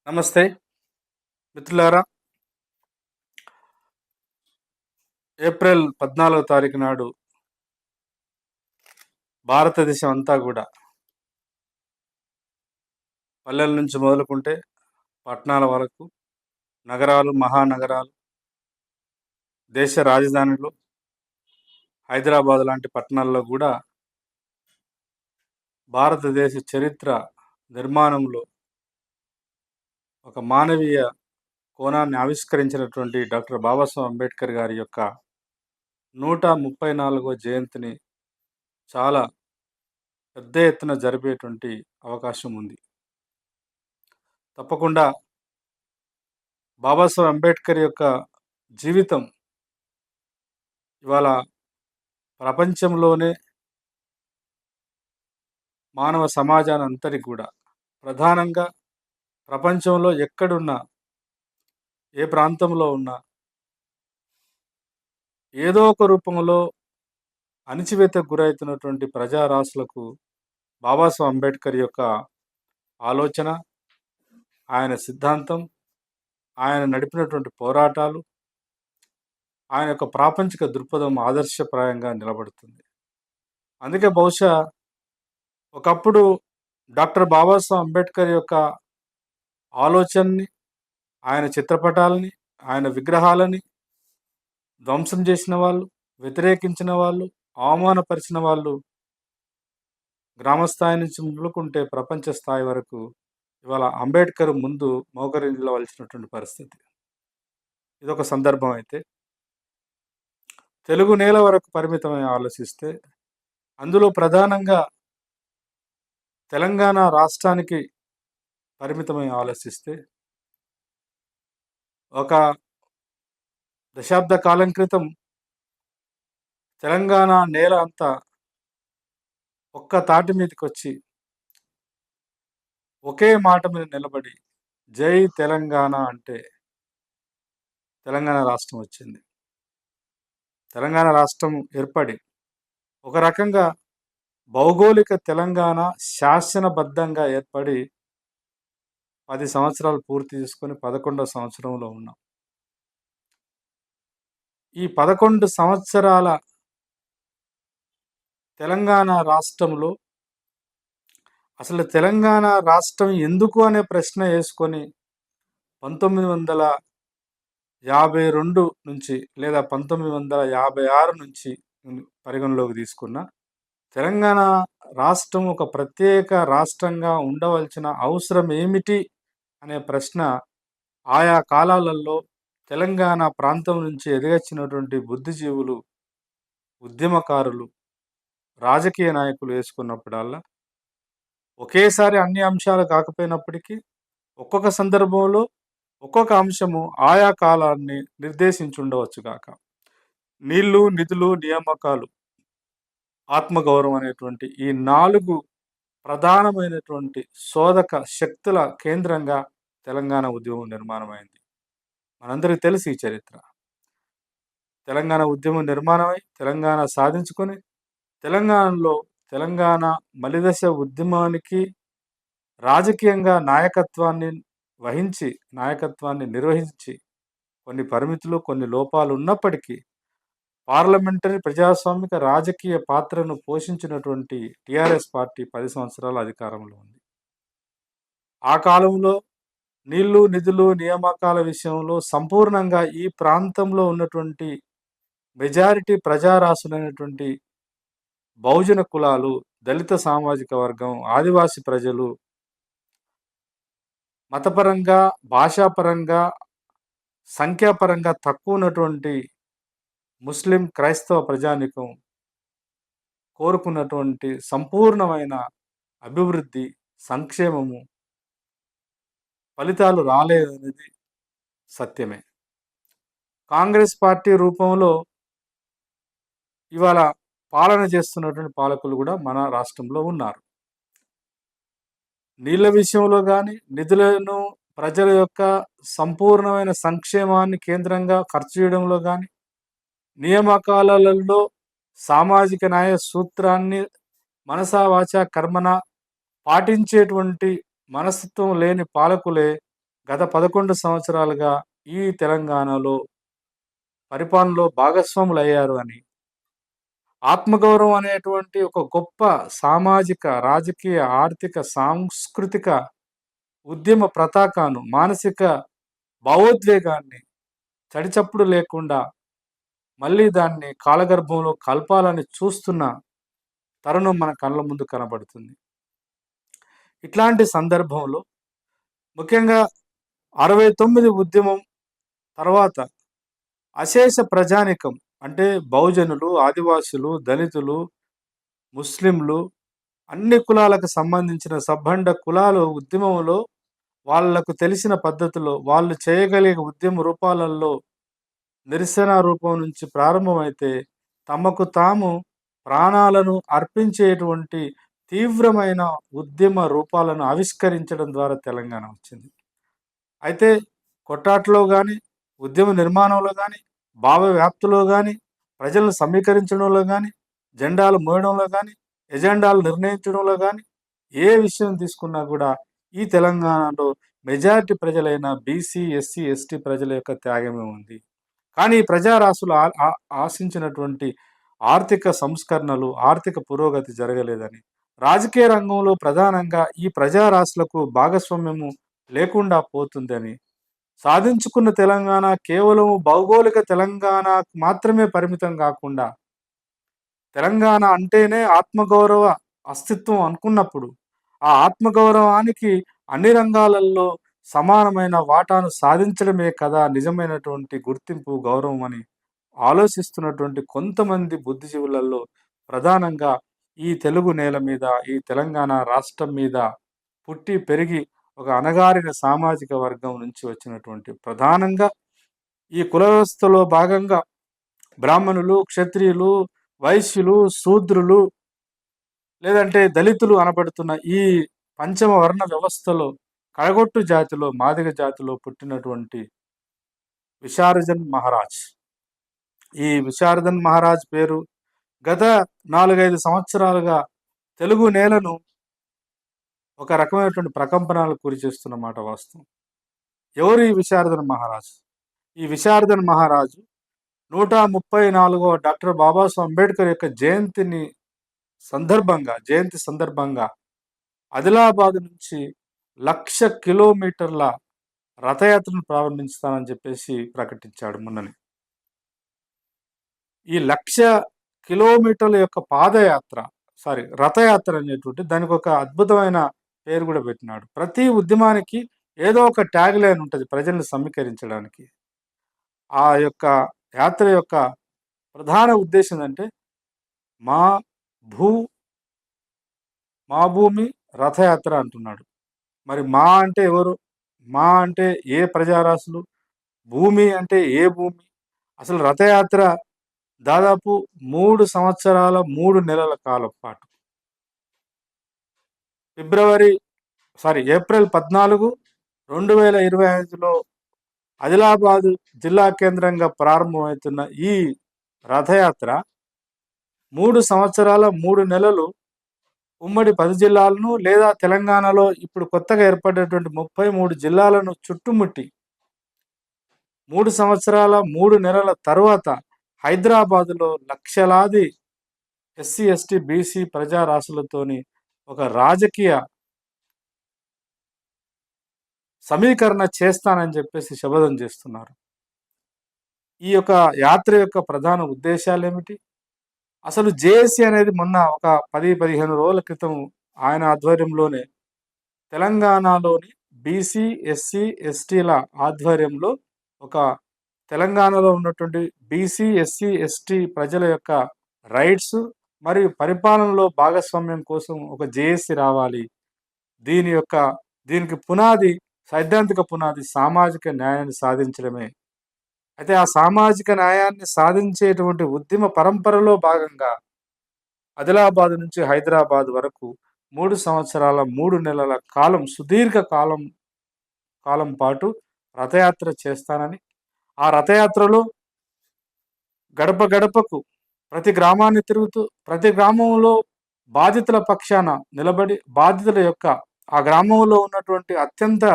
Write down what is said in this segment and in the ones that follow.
నమస్తే మిత్రులారా. ఏప్రిల్ 14వ తారీఖు నాడు భారతదేశం అంతా కూడా పల్లెల నుంచి మొదలుకుంటే పట్టణాల వరకు, నగరాలు, మహానగరాలు, దేశ రాజధానులు, హైదరాబాద్ లాంటి పట్టణాల్లో కూడా భారతదేశ చరిత్ర నిర్మాణంలో ఒక మానవీయ కోణాన్ని ఆవిష్కరించినటువంటి డాక్టర్ బాబాసాహెబ్ అంబేద్కర్ గారి యొక్క 134వ జయంతిని చాలా పెద్ద ఎత్తున జరిపేటువంటి అవకాశం ఉంది. తప్పకుండా బాబాసాహెబ్ అంబేద్కర్ యొక్క జీవితం ఇవాళ ప్రపంచంలోనే మానవ సమాజాన్ని అంతటికి కూడా ప్రధానంగా ప్రపంచంలో ఎక్కడున్నా, ఏ ప్రాంతంలో ఉన్నా ఏదో ఒక రూపంలో అణిచివేతకు గురవుతున్నటువంటి ప్రజారాశులకు బాబాసాహెబ్ అంబేద్కర్ యొక్క ఆలోచన, ఆయన సిద్ధాంతం, ఆయన నడిపినటువంటి పోరాటాలు, ఆయన యొక్క ప్రాపంచిక దృక్పథం ఆదర్శప్రాయంగా నిలబడుతుంది. అందుకే బహుశా ఒకప్పుడు డాక్టర్ బాబాసాహెబ్ అంబేద్కర్ యొక్క ఆలోచనని, ఆయన చిత్రపటాలని, ఆయన విగ్రహాలని ధ్వంసం చేసిన వాళ్ళు, వ్యతిరేకించిన వాళ్ళు, అవమానపరిచిన వాళ్ళు గ్రామస్థాయి నుంచి మొదలుకుంటే ప్రపంచ స్థాయి వరకు ఇవాళ అంబేద్కర్ ముందు మోకరిల్లవలసినటువంటి పరిస్థితి. ఇదొక సందర్భం అయితే, తెలుగు నేల వరకు పరిమితమై ఆలోచిస్తే అందులో ప్రధానంగా తెలంగాణ రాష్ట్రానికి పరిమితమై ఆలోచిస్తే ఒక దశాబ్ద కాలం క్రితం తెలంగాణ నేల అంతా ఒక్క తాటి మీదకి వచ్చి ఒకే మాట మీద నిలబడి జై తెలంగాణ అంటే తెలంగాణ రాష్ట్రం వచ్చింది. తెలంగాణ రాష్ట్రం ఏర్పడి ఒక రకంగా భౌగోళిక తెలంగాణ శాసనబద్ధంగా ఏర్పడి 10 సంవత్సరాలు పూర్తి చేసుకొని 11వ సంవత్సరంలో ఉన్నాం. ఈ 11 సంవత్సరాల తెలంగాణ రాష్ట్రంలో అసలు తెలంగాణ రాష్ట్రం ఎందుకు అనే ప్రశ్న వేసుకొని 1952 నుంచి లేదా 1956 నుంచి పరిగణలోకి తీసుకున్న తెలంగాణ రాష్ట్రం ఒక ప్రత్యేక రాష్ట్రంగా ఉండవలసిన అవసరం ఏమిటి అనే ప్రశ్న ఆయా కాలాలలో తెలంగాణ ప్రాంతం నుంచి ఎదిగొచ్చినటువంటి బుద్ధిజీవులు, ఉద్యమకారులు, రాజకీయ నాయకులు వేసుకున్నప్పుడల్లా ఒకేసారి అన్ని అంశాలు కాకపోయినప్పటికీ ఒక్కొక్క సందర్భంలో ఒక్కొక్క అంశము ఆయా కాలాన్ని నిర్దేశించి ఉండవచ్చు కాక. నీళ్లు, నిధులు, నియామకాలు, ఆత్మగౌరవం అనేటువంటి ఈ 4 ప్రధానమైనటువంటి శోధక శక్తుల కేంద్రంగా తెలంగాణ ఉద్యమం నిర్మాణమైంది. మనందరికీ తెలిసి ఈ చరిత్ర. తెలంగాణ ఉద్యమం నిర్మాణమై తెలంగాణ సాధించుకొని తెలంగాణలో తెలంగాణ మలిదశ ఉద్యమానికి రాజకీయంగా నాయకత్వాన్ని నిర్వహించి కొన్ని పరిమితులు, కొన్ని లోపాలు ఉన్నప్పటికీ పార్లమెంటరీ ప్రజాస్వామిక రాజకీయ పాత్రను పోషించినటువంటి టీఆర్ఎస్ పార్టీ 10 సంవత్సరాల అధికారంలో ఉంది. ఆ కాలంలో నీళ్లు, నిధులు, నియామకాల విషయంలో సంపూర్ణంగా ఈ ప్రాంతంలో ఉన్నటువంటి మెజారిటీ ప్రజారాశులైనటువంటి బహుజన కులాలు, దళిత సామాజిక వర్గం, ఆదివాసి ప్రజలు మతపరంగా, భాషాపరంగా, సంఖ్యాపరంగా తక్కువ ఉన్నటువంటి ముస్లిం, క్రైస్తవ ప్రజానీకం కోరుకున్నటువంటి సంపూర్ణమైన అభివృద్ధి, సంక్షేమము ఫలితాలు రాలేదనేది సత్యమే. కాంగ్రెస్ పార్టీ రూపంలో ఇవాళ పాలన చేస్తున్నటువంటి పాలకులు కూడా మన రాష్ట్రంలో ఉన్నారు. నీళ్ళ విషయంలో కానీ, నిధులను ప్రజల యొక్క సంపూర్ణమైన సంక్షేమాన్ని కేంద్రంగా ఖర్చు చేయడంలో కానీ, నియామకాలలో సామాజిక న్యాయ సూత్రాన్ని మనసా వాచా కర్మన పాటించేటువంటి మనస్తత్వం లేని పాలకులే గత 11 సంవత్సరాలుగా ఈ తెలంగాణలో పరిపాలనలో భాగస్వాములయ్యారు అని, ఆత్మగౌరవం అనేటువంటి ఒక గొప్ప సామాజిక, రాజకీయ, ఆర్థిక, సాంస్కృతిక ఉద్యమ పతాకాను, మానసిక భావోద్వేగాన్ని చడిచప్పుడు లేకుండా మళ్ళీ దాన్ని కాలగర్భంలో కలపాలని చూస్తున్న తరుణం మన కళ్ళ ముందు కనబడుతుంది. ఇట్లాంటి సందర్భంలో ముఖ్యంగా 69 ఉద్యమం తర్వాత అశేష ప్రజానీకం అంటే బహుజనులు, ఆదివాసులు, దళితులు, ముస్లింలు అన్ని కులాలకు సంబంధించిన సబ్బండ కులాలు ఉద్యమంలో వాళ్ళకు తెలిసిన పద్ధతిలో వాళ్ళు చేయగలిగే ఉద్యమ రూపాలలో నిరసన రూపం నుంచి ప్రారంభమైతే తమకు తాము ప్రాణాలను అర్పించేటువంటి తీవ్రమైన ఉద్యమ రూపాలను ఆవిష్కరించడం ద్వారా తెలంగాణ వచ్చింది. అయితే కొట్టాట్లో గాని, ఉద్యమ నిర్మాణంలో గాని, భావ వ్యాప్తిలో గాని, ప్రజలను సమీకరించడంలో గాని, జెండాలు మోయడంలో గాని, ఎజెండాలు నిర్ణయించడంలో గాని, ఏ విషయం తీసుకున్నా కూడా ఈ తెలంగాణలో మెజారిటీ ప్రజలైన బీసీ, ఎస్సీ, ఎస్టీ ప్రజల యొక్క త్యాగమే ఉంది. కానీ ప్రజారాసులు ఆశించినటువంటి ఆర్థిక సంస్కరణలు, ఆర్థిక పురోగతి జరగలేదని, రాజకీయ రంగంలో ప్రధానంగా ఈ ప్రజారాశులకు భాగస్వామ్యము లేకుండా పోతుందని, సాధించుకున్న తెలంగాణ కేవలం భౌగోళిక తెలంగాణకు మాత్రమే పరిమితం కాకుండా, తెలంగాణ అంటేనే ఆత్మగౌరవ అస్తిత్వం అనుకున్నప్పుడు, ఆ ఆత్మగౌరవానికి అన్ని రంగాలలో సమానమైన వాటాను సాధించడమే కదా నిజమైనటువంటి గుర్తింపు, గౌరవం అని ఆలోచిస్తున్నటువంటి కొంతమంది బుద్ధిజీవులలో ప్రధానంగా ఈ తెలుగు నేల మీద, ఈ తెలంగాణ రాష్ట్రం మీద పుట్టి పెరిగి ఒక అణగారిన సామాజిక వర్గం నుంచి వచ్చినటువంటి ప్రధానంగా ఈ కుల వ్యవస్థలో భాగంగా బ్రాహ్మణులు, క్షత్రియులు, వైశ్యులు, శూద్రులు లేదంటే దళితులు అనబడుతున్న ఈ పంచమ వర్ణ వ్యవస్థలో కడగొట్టు జాతిలో, మాదిగ జాతిలో పుట్టినటువంటి విశారదన్ మహారాజ్. ఈ విశారదన్ మహారాజ్ పేరు గత 4-5 సంవత్సరాలుగా తెలుగు నేలను ఒక రకమైనటువంటి ప్రకంపనలకు గురి చేస్తున్నమాట వాస్తవం. ఎవరు ఈ విశారదన్ మహారాజు? ఈ విశారదన్ మహారాజు 134వ డాక్టర్ బాబాసాహెబ్ అంబేద్కర్ యొక్క జయంతి సందర్భంగా ఆదిలాబాద్ నుంచి 1,00,000 కిలోమీటర్ల రథయాత్రను ప్రారంభిస్తానని చెప్పేసి ప్రకటించాడు మొన్ననే. ఈ 1,00,000 కిలోమీటర్ల యొక్క రథయాత్ర అనేటువంటి దానికి ఒక అద్భుతమైన పేరు కూడా పెట్టినాడు. ప్రతి ఉద్యమానికి ఏదో ఒక ట్యాగ్ లైన్ ఉంటుంది ప్రజల్ని సమీకరించడానికి. ఆ యొక్క యాత్ర యొక్క ప్రధాన ఉద్దేశం ఏంటంటే మా భూమి రథయాత్ర అంటున్నాడు. మరి మా అంటే ఎవరు? మా అంటే ఏ ప్రజారాశులు? భూమి అంటే ఏ భూమి? అసలు రథయాత్ర దాదాపు 3 సంవత్సరాల 3 నెలల కాలం పాటు ఏప్రిల్ 14, 2025లో ఆదిలాబాదు జిల్లా కేంద్రంగా ప్రారంభమవుతున్న ఈ రథయాత్ర 3 సంవత్సరాల 3 నెలలు ఉమ్మడి 10 జిల్లాలను లేదా తెలంగాణలో ఇప్పుడు కొత్తగా ఏర్పడినటువంటి 33 జిల్లాలను చుట్టుముట్టి 3 సంవత్సరాల 3 నెలల తర్వాత హైదరాబాదులో లక్షలాది ఎస్సీ, ఎస్టీ, బీసీ ప్రజారాశులతోని ఒక రాజకీయ సమీకరణ చేస్తానని చెప్పేసి శపథం చేస్తున్నారు. ఈ యొక్క యాత్ర యొక్క ప్రధాన ఉద్దేశాలు ఏమిటి? అసలు జేఏసీ అనేది మొన్న ఒక 10-15 రోజుల క్రితం ఆయన ఆధ్వర్యంలోనే తెలంగాణలోని బీసీ, ఎస్సీ, ఎస్టీల ఆధ్వర్యంలో ఒక తెలంగాణలో ఉన్నటువంటి బీసీ, ఎస్సీ, ఎస్టీ ప్రజల యొక్క రైట్స్ మరియు పరిపాలనలో భాగస్వామ్యం కోసం ఒక జేఏసీ రావాలి. దీనికి సైద్ధాంతిక పునాది సామాజిక న్యాయాన్ని సాధించడమే. అయితే ఆ సామాజిక న్యాయాన్ని సాధించేటువంటి ఉద్యమ పరంపరలో భాగంగా ఆదిలాబాద్ నుంచి హైదరాబాద్ వరకు 3 సంవత్సరాల 3 నెలల కాలం, సుదీర్ఘ కాలం పాటు రథయాత్ర చేస్తానని, ఆ రథయాత్రలో గడప గడపకు ప్రతి గ్రామాన్ని తిరుగుతూ ప్రతి గ్రామంలో బాధితుల పక్షాన నిలబడి బాధితుల యొక్క ఆ గ్రామంలో ఉన్నటువంటి అత్యంత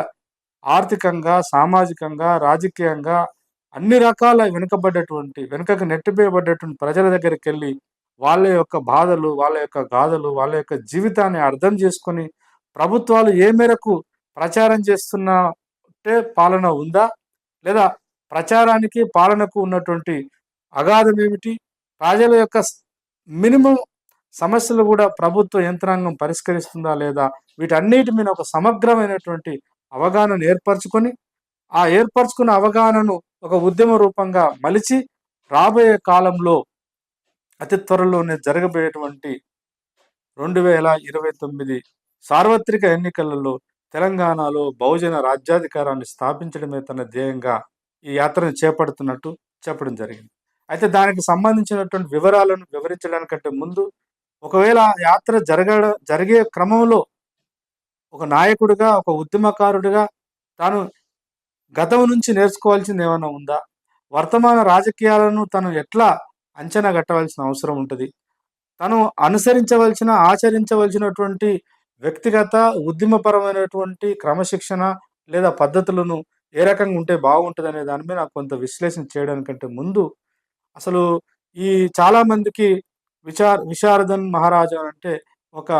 ఆర్థికంగా, సామాజికంగా, రాజకీయంగా అన్ని రకాల వెనుకకు నెట్టివేయబడ్డటువంటి ప్రజల దగ్గరికెళ్ళి వాళ్ళ యొక్క బాధలు, వాళ్ళ యొక్క గాథలు, వాళ్ళ యొక్క జీవితాన్ని అర్థం చేసుకొని ప్రభుత్వాలు ఏ మేరకు ప్రచారం చేస్తున్నట్టే పాలన ఉందా? లేదా ప్రచారానికి, పాలనకు ఉన్నటువంటి అగాధం ఏమిటి? ప్రజల యొక్క మినిమమ్ సమస్యలు గూడా ప్రభుత్వ యంత్రాంగం పరిష్కరిస్తుందా లేదా? వీటన్నిటి మీద ఒక సమగ్రమైనటువంటి అవగాహనను ఏర్పరచుకొని, ఆ ఏర్పరచుకున్న అవగాహనను ఒక ఉద్యమ రూపంగా మలిచి, రాబోయే కాలంలో అతి త్వరలోనే జరగబోయేటువంటి 2029 సార్వత్రిక ఎన్నికలలో తెలంగాణలో బహుజన రాజ్యాధికారాన్ని స్థాపించడమే తన ధ్యేయంగా ఈ యాత్రను చేపడుతున్నట్టు చెప్పడం జరిగింది. అయితే దానికి సంబంధించినటువంటి వివరాలను వివరించడానికంటే ముందు, ఒకవేళ యాత్ర జరిగే క్రమంలో ఒక నాయకుడిగా, ఒక ఉద్యమకారుడిగా తాను గతం నుంచి నేర్చుకోవాల్సింది ఏమైనా ఉందా? వర్తమాన రాజకీయాలను తను ఎట్లా అంచనా గట్టవలసిన అవసరం ఉంటది? తను అనుసరించవలసిన, ఆచరించవలసినటువంటి వ్యక్తిగత, ఉద్యమపరమైనటువంటి క్రమశిక్షణ లేదా పద్ధతులను ఏ రకంగా ఉంటే బాగుంటదనే దాని మీద కొంత విశ్లేషణ చేయడానికంటే ముందు, అసలు ఈ చాలా మందికి విశారదన్ మహారాజా అంటే ఒక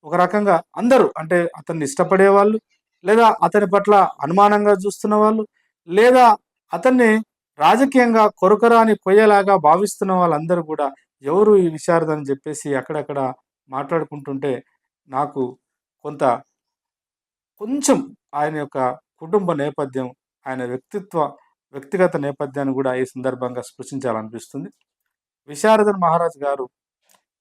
ఒక రకంగా అందరూ అంటే అతన్ని ఇష్టపడేవాళ్ళు, లేదా అతని పట్ల అనుమానంగా చూస్తున్న వాళ్ళు, లేదా అతన్ని రాజకీయంగా కొరకరాని కొయ్యలాగా భావిస్తున్న వాళ్ళందరూ కూడా ఎవరు ఈ విశారద్ అని చెప్పేసి అక్కడక్కడ మాట్లాడుకుంటుంటే, నాకు కొంత కొంచెం ఆయన యొక్క కుటుంబ నేపథ్యం, ఆయన వ్యక్తిగత నేపథ్యాన్ని కూడా ఈ సందర్భంగా స్పృశించాలనిపిస్తుంది. విశారదన్ మహారాజ్ గారు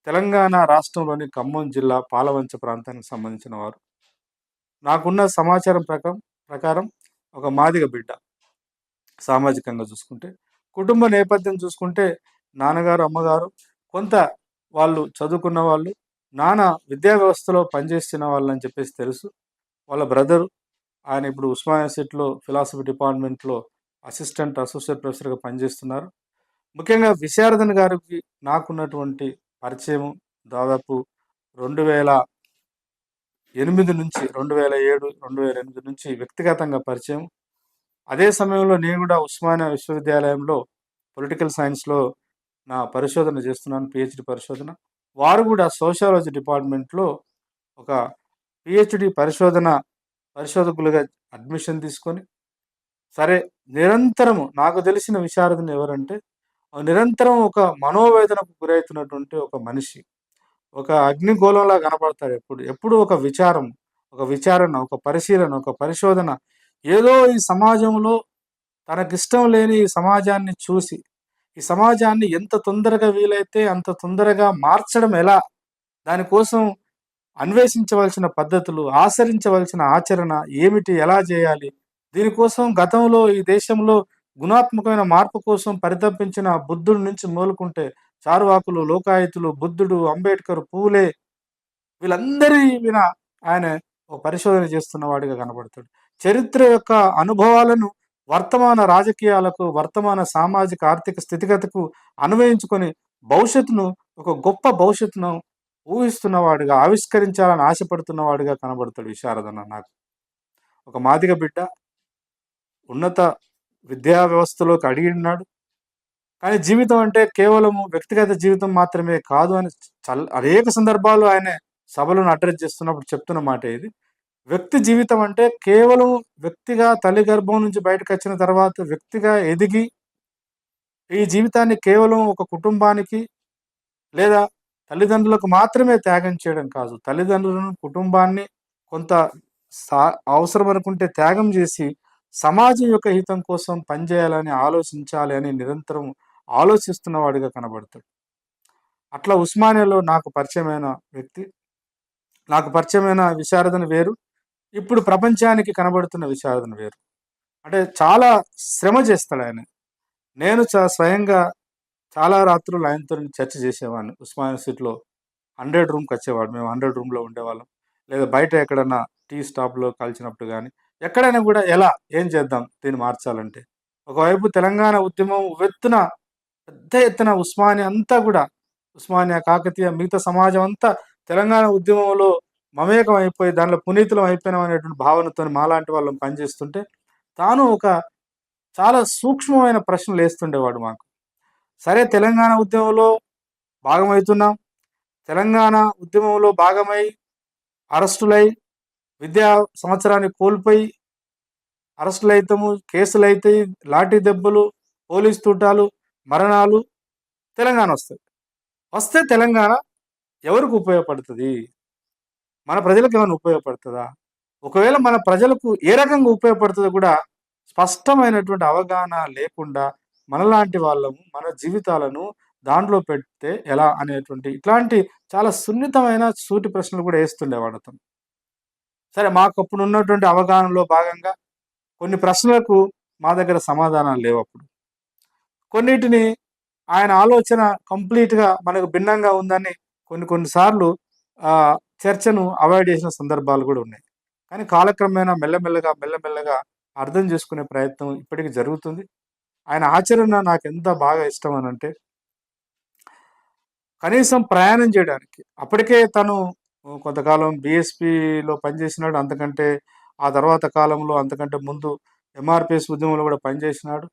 తెలంగాణ రాష్ట్రంలోని ఖమ్మం జిల్లా పాలవంచ ప్రాంతానికి సంబంధించిన వారు. నాకున్న సమాచారం ప్రకారం ఒక మాదిగ బిడ్డ. సామాజికంగా చూసుకుంటే, కుటుంబ నేపథ్యం చూసుకుంటే నాన్నగారు, అమ్మగారు కొంత వాళ్ళు చదువుకున్న వాళ్ళు, నాన్న విద్యా వ్యవస్థలో పనిచేస్తున్న వాళ్ళని చెప్పేసి తెలుసు. వాళ్ళ బ్రదరు ఆయన ఇప్పుడు ఉస్మానియా యూనివర్సిటీలో ఫిలాసఫీ డిపార్ట్మెంట్లో అసోసియేట్ ప్రొఫెసర్గా పనిచేస్తున్నారు. ముఖ్యంగా విశారదన్ గారికి నాకున్నటువంటి పరిచయం దాదాపు 2008 నుంచి 2007, 2008 నుంచి వ్యక్తిగతంగా పరిచయం. అదే సమయంలో నేను కూడా ఉస్మానియా విశ్వవిద్యాలయంలో పొలిటికల్ సైన్స్‌లో నా పరిశోధన చేస్తున్నాను. పీహెచ్‌డీ పరిశోధన. వారు కూడా సోషియాలజీ డిపార్ట్మెంట్‌లో ఒక పీహెచ్‌డీ పరిశోధకులుగా అడ్మిషన్ తీసుకొని, సరే నిరంతరము నాకు తెలిసిన విశారదన్ ఎవరంటే, నిరంతరం ఒక మనోవేదనకు గురైతున్నటువంటి ఒక మనిషి. ఒక అగ్నిగోళంలా కనపడతాడు ఎప్పుడు. ఎప్పుడు ఒక విచారం, ఒక విచారణ, ఒక పరిశీలన, ఒక పరిశోధన. ఏదో ఈ సమాజంలో తనకిష్టం లేని ఈ సమాజాన్ని చూసి, ఈ సమాజాన్ని ఎంత తొందరగా వీలైతే అంత తొందరగా మార్చడం ఎలా? దానికోసం అన్వేషించవలసిన పద్ధతులు, ఆచరించవలసిన ఆచరణ ఏమిటి? ఎలా చేయాలి? దీనికోసం గతంలో ఈ దేశంలో గుణాత్మకమైన మార్పు కోసం పరితపించిన బుద్ధుడి నుంచి మొదలుకుంటే చార్వాకులు, లోకాయతులు, బుద్ధుడు, అంబేద్కర్, పూలే వీళ్ళందరి మీద ఆయన ఒక పరిశోధన చేస్తున్నవాడిగా కనబడతాడు. చరిత్ర యొక్క అనుభవాలను వర్తమాన రాజకీయాలకు, వర్తమాన సామాజిక, ఆర్థిక స్థితిగతికు అన్వయించుకొని ఒక గొప్ప భవిష్యత్తును ఊహిస్తున్నవాడిగా, ఆవిష్కరించాలని ఆశపడుతున్నవాడిగా కనబడతాడు విశారదన్న నాకు. ఒక మాదిగ బిడ్డ ఉన్నత విద్యా వ్యవస్థలోకి అడిగినాడు. కానీ జీవితం అంటే కేవలము వ్యక్తిగత జీవితం మాత్రమే కాదు అని అనేక సందర్భాలు ఆయన సభలను అడ్రస్ చేస్తున్నప్పుడు చెప్తున్న మాట ఇది. వ్యక్తి జీవితం అంటే కేవలం వ్యక్తిగా తల్లి గర్భం నుంచి బయటకొచ్చిన తర్వాత వ్యక్తిగా ఎదిగి, ఈ జీవితాన్ని కేవలం ఒక కుటుంబానికి లేదా తల్లిదండ్రులకు మాత్రమే త్యాగం చేయడం కాదు. తల్లిదండ్రులను, కుటుంబాన్ని కొంత అవసరం అనుకుంటే త్యాగం చేసి, సమాజం యొక్క హితం కోసం పనిచేయాలని, ఆలోచించాలి అని నిరంతరం ఆలోచిస్తున్నవాడిగా కనబడతాడు. అట్లా ఉస్మానియాలో నాకు పరిచయమైన వ్యక్తి. నాకు పరిచయమైన విశారదన్ వేరు. ఇప్పుడు ప్రపంచానికి కనబడుతున్న విశారదన్ వేరు. అంటే చాలా శ్రమ చేస్తాడాయన. నేను స్వయంగా చాలా రాత్రులు ఆయనతోని చర్చ చేసేవాడిని. ఉస్మానియా యూనివర్సిటీలో 100 రూమ్‌కొచ్చేవాడు. మేము 100 రూమ్‌లో ఉండేవాళ్ళం. లేదా బయట ఎక్కడన్నా టీ స్టాప్‌లో కలిసినప్పుడు గానీ, ఎక్కడైనా గూడా ఏం చేద్దాం దీన్ని మార్చాలంటే? ఒకవైపు తెలంగాణ ఉద్యమం పెద్ద ఎత్తున ఉస్మానియా అంతా గూడా, ఉస్మానియా, కాకతీయ మిగతా సమాజం అంతా తెలంగాణ ఉద్యమంలో మమేకం అయిపోయి దాంట్లో పునీతులం అయిపోయినాం అనేటువంటి భావనతోని మాలాంటి వాళ్ళం పనిచేస్తుంటే, తాను ఒక చాలా సూక్ష్మమైన ప్రశ్నలేస్తుండేవాడు మాకు. సరే తెలంగాణ ఉద్యమంలో భాగమైతున్నాం. తెలంగాణ ఉద్యమంలో భాగమై, అరెస్టులై, విద్యా సంవత్సరాన్ని కోల్పోయి అరెస్టులైతము, కేసులైతయి, లాఠీ దెబ్బలు, పోలీస్ తూటాలు, మరణాలు, తెలంగాణొస్తది. వస్తే తెలంగాణ ఎవరికి ఉపయోగపడుతది? మన ప్రజలకేమన్నా ఉపయోగపడుతదా? ఒకవేళ మన ప్రజలకు ఏ రకంగా ఉపయోగపడుతదో గూడా స్పష్టమైనటువంటి అవగాహన లేకుండా మనలాంటి వాళ్ళము మన జీవితాలను దాంట్లో పెడితే ఎలా అనేటువంటి ఇట్లాంటి చాలా సున్నితమైన సూటి ప్రశ్నలు గూడా యేస్తుండేవాడతను. సరే మాకప్పుడున్నటువంటి అవగాహనలో భాగంగా కొన్ని ప్రశ్నలకు మా దగ్గర సమాధానాలు లేవప్పుడు. కొన్నిటిని ఆయన ఆలోచన కంప్లీట్‌గా మనకు భిన్నంగా ఉందని కొన్ని కొన్ని సార్లు చర్చను అవాయిడ్ చేసిన సందర్భాలు గూడా ఉన్నాయి. కానీ కాలక్రమేణా మెల్లమెల్లగా, మెల్లమెల్లగా అర్థం చేసుకునే ప్రయత్నం ఇప్పటికి జరుగుతుంది. ఆయన ఆచరణ నాకెంత బాగా ఇష్టమనంటే, కనీసం ప్రయాణం చేయడానికి అప్పటికే తను కొంతకాలం బీఎస్పీలో పనిచేసినాడు. అంతకంటే ఆ తర్వాత కాలంలో అంతకంటే ముందు ఎంఆర్‌పీఎస్ ఉద్యమంలో గూడా పనిచేసినాడు.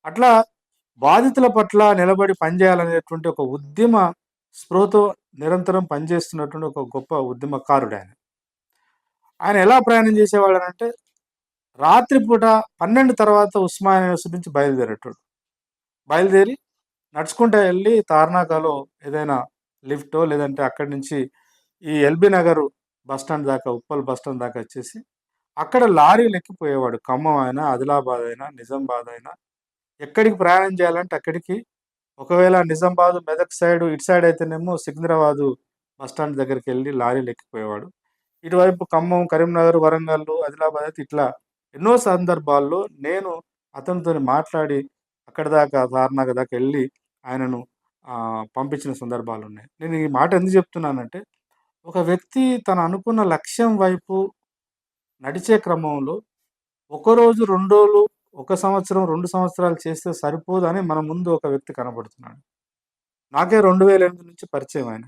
అట్లా బాధితుల పట్ల నిలబడి పనిచేయాలనేటువంటి ఒక ఉద్యమ స్పృహతో నిరంతరం పనిచేస్తున్నటువంటి ఒక గొప్ప ఉద్యమకారుడాయన. ఆయన ఎలా ప్రయాణం చేసేవాడనంటే, రాత్రి పూట 12 తర్వాత ఉస్మానియా యూనివర్సిటీ నుంచి బయలుదేరేటోడు. బయలుదేరి నడుచుకుంటా ఎళ్లి తార్నాకలో ఏదైనా లిఫ్టో లేదంటే అక్కడి నుంచి ఈ ఎల్బీ నగరు బస్ స్టాండ్ దాకా, ఉప్పల్ బస్ స్టాండ్ దాకా వచ్చేసి, అక్కడ లారీలెక్కిపోయేవాడు. ఖమ్మం అయినా, ఆదిలాబాద్ అయినా, నిజామాబాద్ అయినా ఎక్కడికి ప్రయాణం చేయాలంటే అక్కడికి. ఒకవేళ నిజామాబాద్, మెదక్ సైడు ఇటు సైడ్ అయితేనేమో సికింద్రాబాదు బస్ స్టాండ్ దగ్గరికెళ్ళి లారీలెక్కిపోయేవాడు. ఇటువైపు ఖమ్మం, కరీంనగర్, వరంగల్లు, ఆదిలాబాద్ అయితే ఇట్లా ఎన్నో సందర్భాల్లో నేను అతనితోని మాట్లాడి అక్కడి దాకా తార్నాక దాకా ఎళ్లి ఆయనను పంపించిన సందర్భాలున్నాయి. నేను ఈ మాట ఎందుకు చెప్తున్నానంటే, ఒక వ్యక్తి తను అనుకున్న లక్ష్యం వైపు నడిచే క్రమంలో ఒకరోజు, 2 రోజులు, ఒక సంవత్సరం, 2 సంవత్సరాలు చేస్తే సరిపోదని మన ముందు ఒక వ్యక్తి కనపడుతున్నాడు. నాకే 2008 నుంచి పరిచయం ఆయన.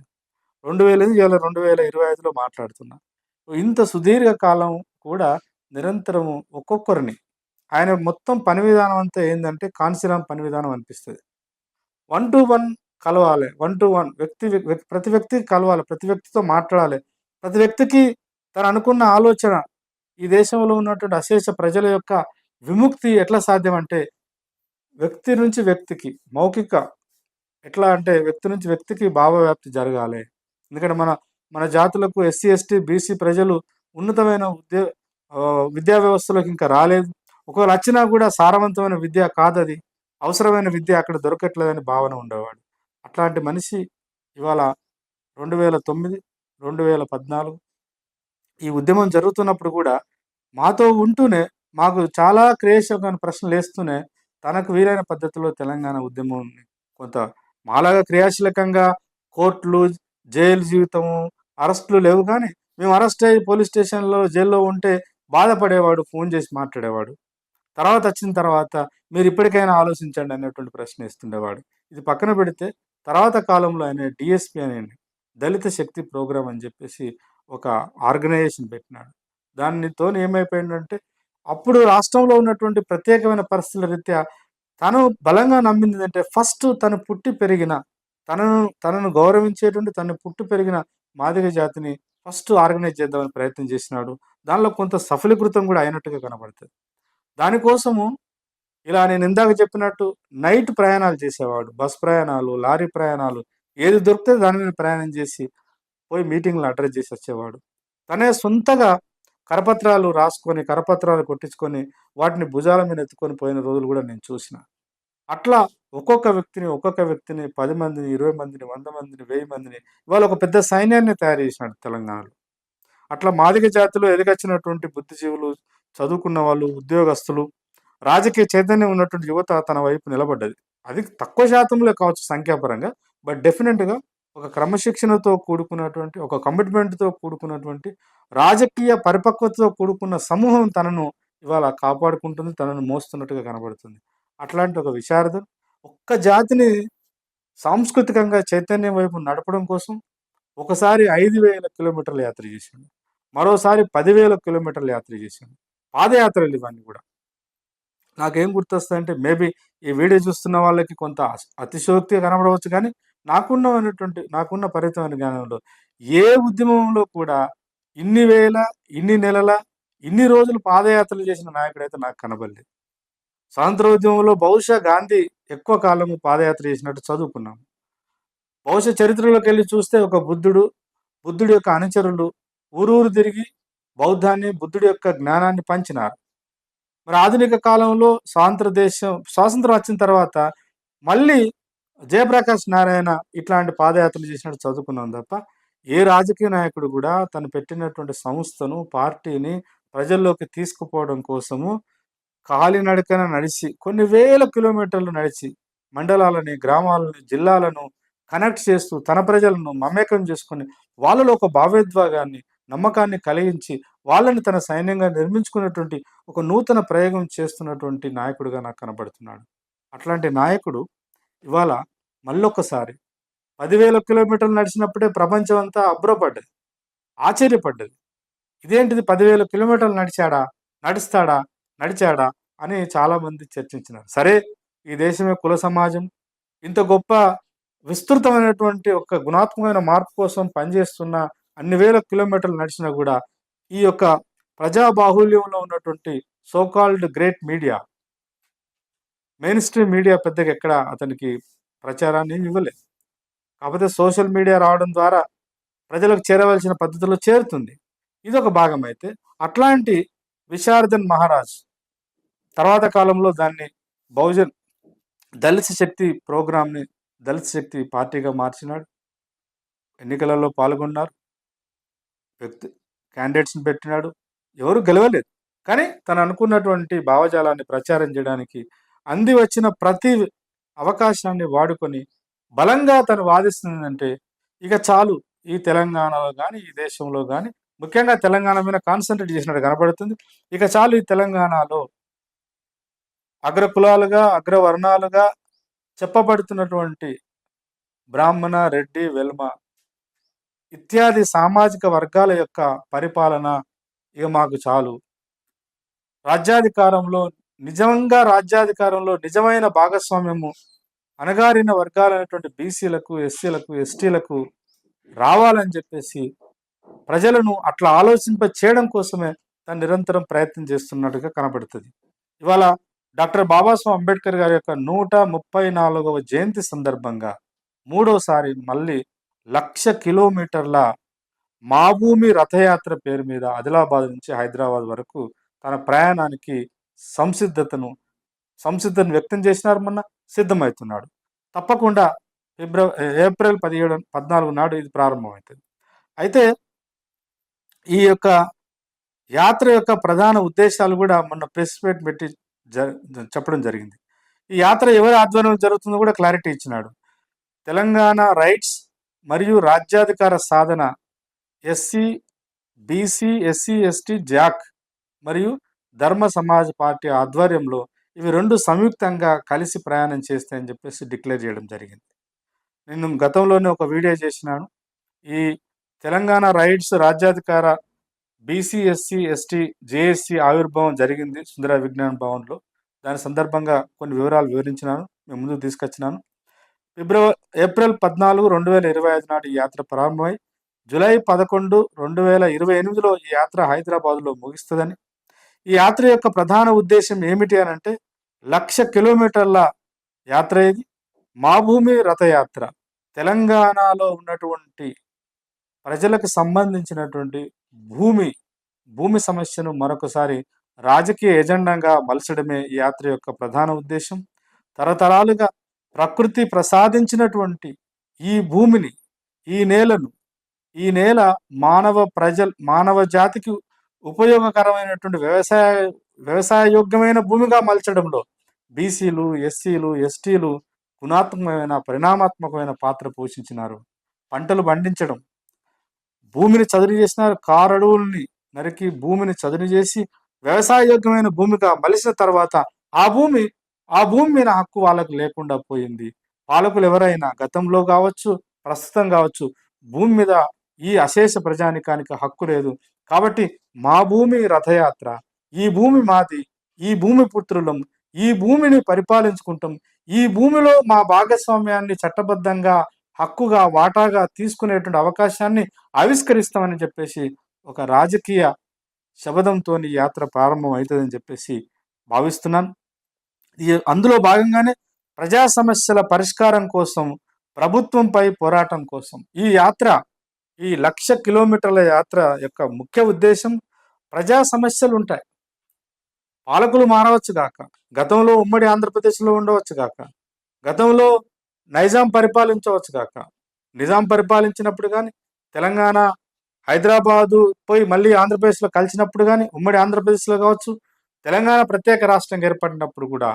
2008 ఇవాళ 2025లో మాట్లాడుతున్నా. ఇంత సుదీర్ఘ కాలం కూడా నిరంతరము ఒక్కొక్కరిని ఆయన మొత్తం పని విధానం అంతా ఏందంటే కాన్సీరామ్ పని విధానం అనిపిస్తది. 1-1 కలవాలి. 1-1 ప్రతి వ్యక్తికి కలవాలి. ప్రతి వ్యక్తితో మాట్లాడాలి. ప్రతి వ్యక్తికి తను అనుకున్న ఆలోచన ఈ దేశంలో ఉన్నటువంటి అశేష ప్రజల యొక్క విముక్తి ఎట్లా సాధ్యమంటే వ్యక్తి నుంచి వ్యక్తికి మౌఖిక ఎట్లా అంటే వ్యక్తి నుంచి వ్యక్తికి భావవ్యాప్తి జరగాలి. ఎందుకంటే మన మన జాతులకు ఎస్సీ, ఎస్టీ, బీసీ ప్రజలు ఉన్నతమైన విద్యా వ్యవస్థలోకి ఇంకా రాలేదు. ఒకవేళ వచ్చినా కూడా సారవంతమైన విద్య కాదది. అవసరమైన విద్య అక్కడ దొరకట్లేదని భావన ఉండేవాడు. అట్లాంటి మనిషి ఇవాళ 2009, 2014 ఈ ఉద్యమం జరుగుతున్నప్పుడు కూడా మాతో ఉంటూనే మాకు చాలా క్రియాశీలకమైన ప్రశ్నలేస్తూనే తనకు వీలైన పద్ధతిలో తెలంగాణ ఉద్యమంని కొంత మాలాగా క్రియాశీలకంగా కోర్టులు, జైలు జీవితము, అరెస్టులు లేవు గానీ, మేము అరెస్ట్ అయ్యి పోలీస్ స్టేషన్‌లో, జైల్‌లో ఉంటే బాధపడేవాడు. ఫోను చేసి మాట్లాడేవాడు. వచ్చిన తర్వాత మీరిప్పటికైనా ఆలోచించండి అనేటువంటి ప్రశ్న ఏస్తుండేవాడు. ఇది పక్కన పెడితే తర్వాత కాలంలో ఆయన డీఎస్‌పీ అని దళిత శక్తి ప్రోగ్రామ్ అని జెప్పేసి ఒక ఆర్గనైజేషన్ పెట్టినాడు. దానితోని ఏమైపోయిందంటే అప్పుడు రాష్ట్రంలో ఉన్నటువంటి ప్రత్యేకమైన పరిస్థితుల రీత్యా తను బలంగా నమ్మిందేంటంటే ఫస్ట్ తను పుట్టి పెరిగిన తనను తనను గౌరవించేటువంటి తను పుట్టి పెరిగిన మాదిగ జాతిని ఫస్ట్ ఆర్గనైజ్ చేద్దామని ప్రయత్నం చేసినాడు. దానిలో కొంత సఫలీకృతం గూడా అయినట్టుగా కనబడతది. దానికోసము ఇలా నేనిందాక చెప్పినట్టు నైట్ ప్రయాణాలు చేసేవాడు. బస్ ప్రయాణాలు, లారీ ప్రయాణాలు ఏది దొరికితే దాని మీద ప్రయాణం చేసి పోయి మీటింగ్‌లు అడ్రెస్ చేసి వచ్చేవాడు. తనే సొంతగా కరపత్రాలు రాసుకొని, కరపత్రాలు కొట్టించుకొని, వాటిని భుజాల మీద ఎత్తుకొని పోయిన రోజులు గూడా నేను చూసిన. అట్లా ఒక్కొక్క వ్యక్తిని 10 మందిని, 20 మందిని, 100 మందిని, 1000 మందిని ఇవాళ ఒక పెద్ద సైన్యాన్ని తయారు చేసినాడు తెలంగాణలో. అట్లా మాదిగ జాతిలో ఎదిగొచ్చినటువంటి బుద్ధిజీవులు, చదువుకున్న వాళ్ళు, ఉద్యోగస్తులు, రాజకీయ చైతన్యం ఉన్నటువంటి యువత తన వైపు నిలబడ్డది. అది తక్కువ శాతంలో కావచ్చు సంఖ్యాపరంగా. బట్ డెఫినిట్‌గా ఒక క్రమశిక్షణతో కూడుకున్నటువంటి, ఒక కమిట్మెంట్‌తో కూడుకున్నటువంటి, రాజకీయ పరిపక్వతతో కూడుకున్న సమూహం తనను ఇవాళ కాపాడుకుంటుంది. తనను మోస్తున్నట్టుగా కనబడుతుంది. అట్లాంటి ఒక విశారదుడు ఒక్క జాతిని సాంస్కృతికంగా చైతన్యం వైపు నడపడం కోసం ఒకసారి 5,000 కిలోమీటర్ల యాత్ర చేసిండు. మరోసారి 10,000 కిలోమీటర్ల యాత్ర చేశాను. పాదయాత్రలు ఇవన్నీ కూడా. నాకేం గుర్తొస్తాయంటే మేబీ ఈ వీడియో చూస్తున్న వాళ్ళకి కొంత అతిశయోక్తిగా కనబడవచ్చు కానీ, నాకున్న పరిమితమైన జ్ఞానంలో ఏ ఉద్యమంలో కూడా ఇన్ని వేల, ఇన్ని నెలల, ఇన్ని రోజులు పాదయాత్రలు చేసిన నాయకుడైతే నాకు కనబడలేదు. స్వాతంత్రోద్యమంలో బహుశా గాంధీ ఎక్కువ కాలము పాదయాత్ర చేసినట్టు చదువుకున్నాం. బహుశా చరిత్రలోకెళ్ళి చూస్తే ఒక బుద్ధుడి యొక్క అనుచరులు ఊరూరు తిరిగి బౌద్ధాన్ని, బుద్ధుడి యొక్క జ్ఞానాన్ని పంచినారు. మరి ఆధునిక కాలంలో స్వాతంత్రం వచ్చిన తర్వాత మళ్ళీ జయప్రకాష్ నారాయణ ఇట్లాంటి పాదయాత్రలు చేసినట్టు చదువుకున్నాం తప్ప, ఏ రాజకీయ నాయకుడు కూడా తను పెట్టినటువంటి సంస్థను, పార్టీని ప్రజల్లోకి తీసుకుపోవడం కోసము కాలినడకన నడిచి కొన్ని వేల కిలోమీటర్లు నడిచి మండలాలని, గ్రామాలని, జిల్లాలను కనెక్ట్ చేస్తూ తన ప్రజలను మమేకం చేసుకొని వాళ్ళలో ఒక భావోద్వేగాన్ని, నమ్మకాన్ని కలిగించి వాళ్ళని తన సైన్యంగా నిర్మించుకున్నటువంటి ఒక నూతన ప్రయోగం చేస్తున్నటువంటి నాయకుడిగా నాకు కనబడుతున్నాడు. అట్లాంటి నాయకుడు ఇవాళ మళ్ళొక్కసారి 10,000 కిలోమీటర్లు నడిచినప్పుడే ప్రపంచం అంతా అబ్బురపడ్డది, ఆశ్చర్యపడ్డది. ఇదేంటిది 10,000 కిలోమీటర్లు నడిచాడా అని చాలామంది చర్చించినారు. సరే, ఈ దేశమే కుల సమాజం, ఇంత గొప్ప విస్తృతమైనటువంటి ఒక గుణాత్మకమైన మార్పు కోసం పనిచేస్తున్న అన్ని వేల కిలోమీటర్లు నడిచినా కూడా ఈ యొక్క ప్రజా బాహుళ్యంలో ఉన్నటువంటి so called great media, main stream media పెద్దగా ఎక్కడ అతనికి ప్రచారాన్ని ఇవ్వలేదు. కాకపోతే సోషల్ మీడియా రావడం ద్వారా ప్రజలకు చేరవలసిన పద్ధతిలో చేరుతుంది. ఇదొక భాగం. అయితే అట్లాంటి విశారదన్ మహారాజ్ తర్వాత కాలంలో దాన్ని దళిత శక్తి ప్రోగ్రామ్ని దళిత శక్తి పార్టీగా మార్చినాడు. ఎన్నికలలో పాల్గొన్నారు, క్యాండిడేట్స్ని పెట్టినాడు, ఎవరు గెలవలేదు. కానీ తను అనుకున్నటువంటి భావజాలాన్ని ప్రచారం చేయడానికి అంది వచ్చిన ప్రతి అవకాశాన్ని వాడుకొని బలంగా తను వాదిస్తుందంటే ఇక చాలు, ఈ తెలంగాణలో కానీ ఈ దేశంలో కానీ ముఖ్యంగా తెలంగాణ మీద కాన్సన్ట్రేట్ చేసినట్టు కనబడుతుంది. ఇక చాలు, ఈ తెలంగాణలో అగ్రకులాలుగా, అగ్రవర్ణాలుగా చెప్పబడుతున్నటువంటి బ్రాహ్మణ, రెడ్డి, వెల్మ ఇత్యాది సామాజిక వర్గాల యొక్క పరిపాలన ఇక మాకు చాలు. రాజ్యాధికారంలో నిజమైన భాగస్వామ్యము అణగారిన వర్గాలైనటువంటి బీసీలకు, ఎస్సీలకు, ఎస్టీలకు రావాలని చెప్పేసి ప్రజలను అట్లా ఆలోచింప చేయడం కోసమే తను నిరంతరం ప్రయత్నం చేస్తున్నట్టుగా కనబడుతుంది. ఇవాళ డాక్టర్ బాబాసాహెబ్ అంబేద్కర్ గారి యొక్క 134వ జయంతి సందర్భంగా మూడోసారి మళ్ళీ 1,00,000 కిలోమీటర్ల మా భూమి రథయాత్ర పేరు మీద ఆదిలాబాద్ నుంచి హైదరాబాద్ వరకు తన ప్రయాణానికి సంసిద్ధతను వ్యక్తం చేసినారు. మొన్న సిద్ధమవుతున్నాడు. తప్పకుండా ఏప్రిల్ 14 నాడు ఇది ప్రారంభమవుతుంది. అయితే ఈ యొక్క యాత్ర యొక్క ప్రధాన ఉద్దేశాలు కూడా మొన్న ప్రెస్ మీట్ పెట్టి చెప్పడం జరిగింది. ఈ యాత్ర ఎవరి ఆధ్వర్యంలో జరుగుతుందో కూడా క్లారిటీ ఇచ్చినాడు. తెలంగాణ రైట్స్ మరియు రాజ్యాధికార సాధన SC, BC, SC, ST, JAC మరియు ధర్మ సమాజ్ పార్టీ ఆధ్వర్యంలో ఇవి రెండు సంయుక్తంగా కలిసి ప్రయాణం చేస్తాయని చెప్పేసి డిక్లేర్ చేయడం జరిగింది. నేను గతంలోనే ఒక వీడియో చేసినాను. ఈ తెలంగాణ రైట్స్, రాజ్యాధికార, బీసీ, ఎస్సీ, ఎస్టీ, జేఏసీ ఆవిర్భావం జరిగింది సుందర విజ్ఞాన భవన్లో. దాని సందర్భంగా కొన్ని వివరాలు వివరించినాను, మేము ముందుకు తీసుకొచ్చినాను. ఏప్రిల్ 14, 2025 నాడు ఈ యాత్ర ప్రారంభమై జూలై 11, 2028లో ఈ యాత్ర హైదరాబాద్లో ముగిస్తుందని, ఈ యాత్ర యొక్క ప్రధాన ఉద్దేశం ఏమిటి అని అంటే 1,00,000 కిలోమీటర్ల యాత్ర ఇది. మా భూమి రథయాత్ర తెలంగాణలో ఉన్నటువంటి ప్రజలకు సంబంధించినటువంటి భూమి సమస్యను మరొకసారి రాజకీయ ఎజెండాగా మలచడమే ఈ యాత్ర యొక్క ప్రధాన ఉద్దేశం. తరతరాలుగా ప్రకృతి ప్రసాదించినటువంటి ఈ భూమిని, ఈ నేల మానవ జాతికి ఉపయోగకరమైనటువంటి వ్యవసాయయోగ్యమైన భూమిగా మలచడంలో బీసీలు, ఎస్సీలు, ఎస్టీలు గుణాత్మకమైన, పరిణామాత్మకమైన పాత్ర పోషించినారు. పంటలు పండించడం, భూమిని చదును చేసినారు. కారడువుల్ని నరికి భూమిని చదును చేసి వ్యవసాయయోగ్యమైన భూమిగా మలిసిన తర్వాత ఆ భూమి మీద హక్కు వాళ్ళకు లేకుండా పోయింది. పాలకులు ఎవరైనా గతంలో కావచ్చు, ప్రస్తుతం కావచ్చు, భూమి మీద ఈ అశేష ప్రజానికానికి హక్కు లేదు. కాబట్టి మా భూమి రథయాత్ర, ఈ భూమి మాది, ఈ భూమి పుత్రులం, ఈ భూమిని పరిపాలించుకుంటాం, ఈ భూమిలో మా భాగస్వామ్యాన్ని చట్టబద్ధంగా, హక్కుగా, వాటాగా తీసుకునేటువంటి అవకాశాన్ని ఆవిష్కరిస్తామని చెప్పేసి ఒక రాజకీయ శపథంతోని యాత్ర ప్రారంభం అవుతుందని చెప్పేసి భావిస్తున్నాను. అందులో భాగంగానే ప్రజా సమస్యల పరిష్కారం కోసం, ప్రభుత్వంపై పోరాటం కోసం ఈ యాత్ర, ఈ 1,00,000 కిలోమీటర్ల యాత్ర యొక్క ముఖ్య ఉద్దేశం ప్రజా సమస్యలు ఉంటాయి. పాలకులు మారవచ్చు గాక, గతంలో ఉమ్మడి ఆంధ్రప్రదేశ్లో ఉండవచ్చు గాక, గతంలో నైజాం పరిపాలించవచ్చు గాక, నిజాం పరిపాలించినప్పుడు కానీ, తెలంగాణ హైదరాబాదు పోయి మళ్ళీ ఆంధ్రప్రదేశ్లో కలిసినప్పుడు కానీ, ఉమ్మడి ఆంధ్రప్రదేశ్లో కావచ్చు, తెలంగాణ ప్రత్యేక రాష్ట్రం ఏర్పడినప్పుడు కూడా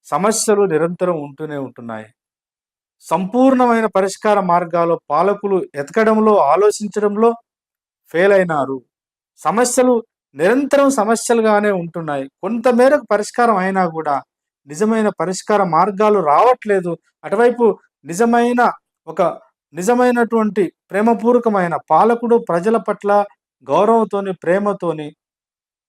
సమస్యలు నిరంతరం ఉంటూనే ఉంటున్నాయి. సంపూర్ణమైన పరిష్కార మార్గాలు పాలకులు ఎతకడంలో, ఆలోచించడంలో ఫెయిల్ అయినారు. సమస్యలు నిరంతరం సమస్యలుగానే ఉంటున్నాయి. కొంతమేరకు పరిష్కారం అయినా కూడా నిజమైన పరిష్కార మార్గాలు రావట్లేదు. అటువైపు నిజమైనటువంటి ప్రేమపూర్వకమైన పాలకుడు ప్రజల పట్ల గౌరవంతోని, ప్రేమతోని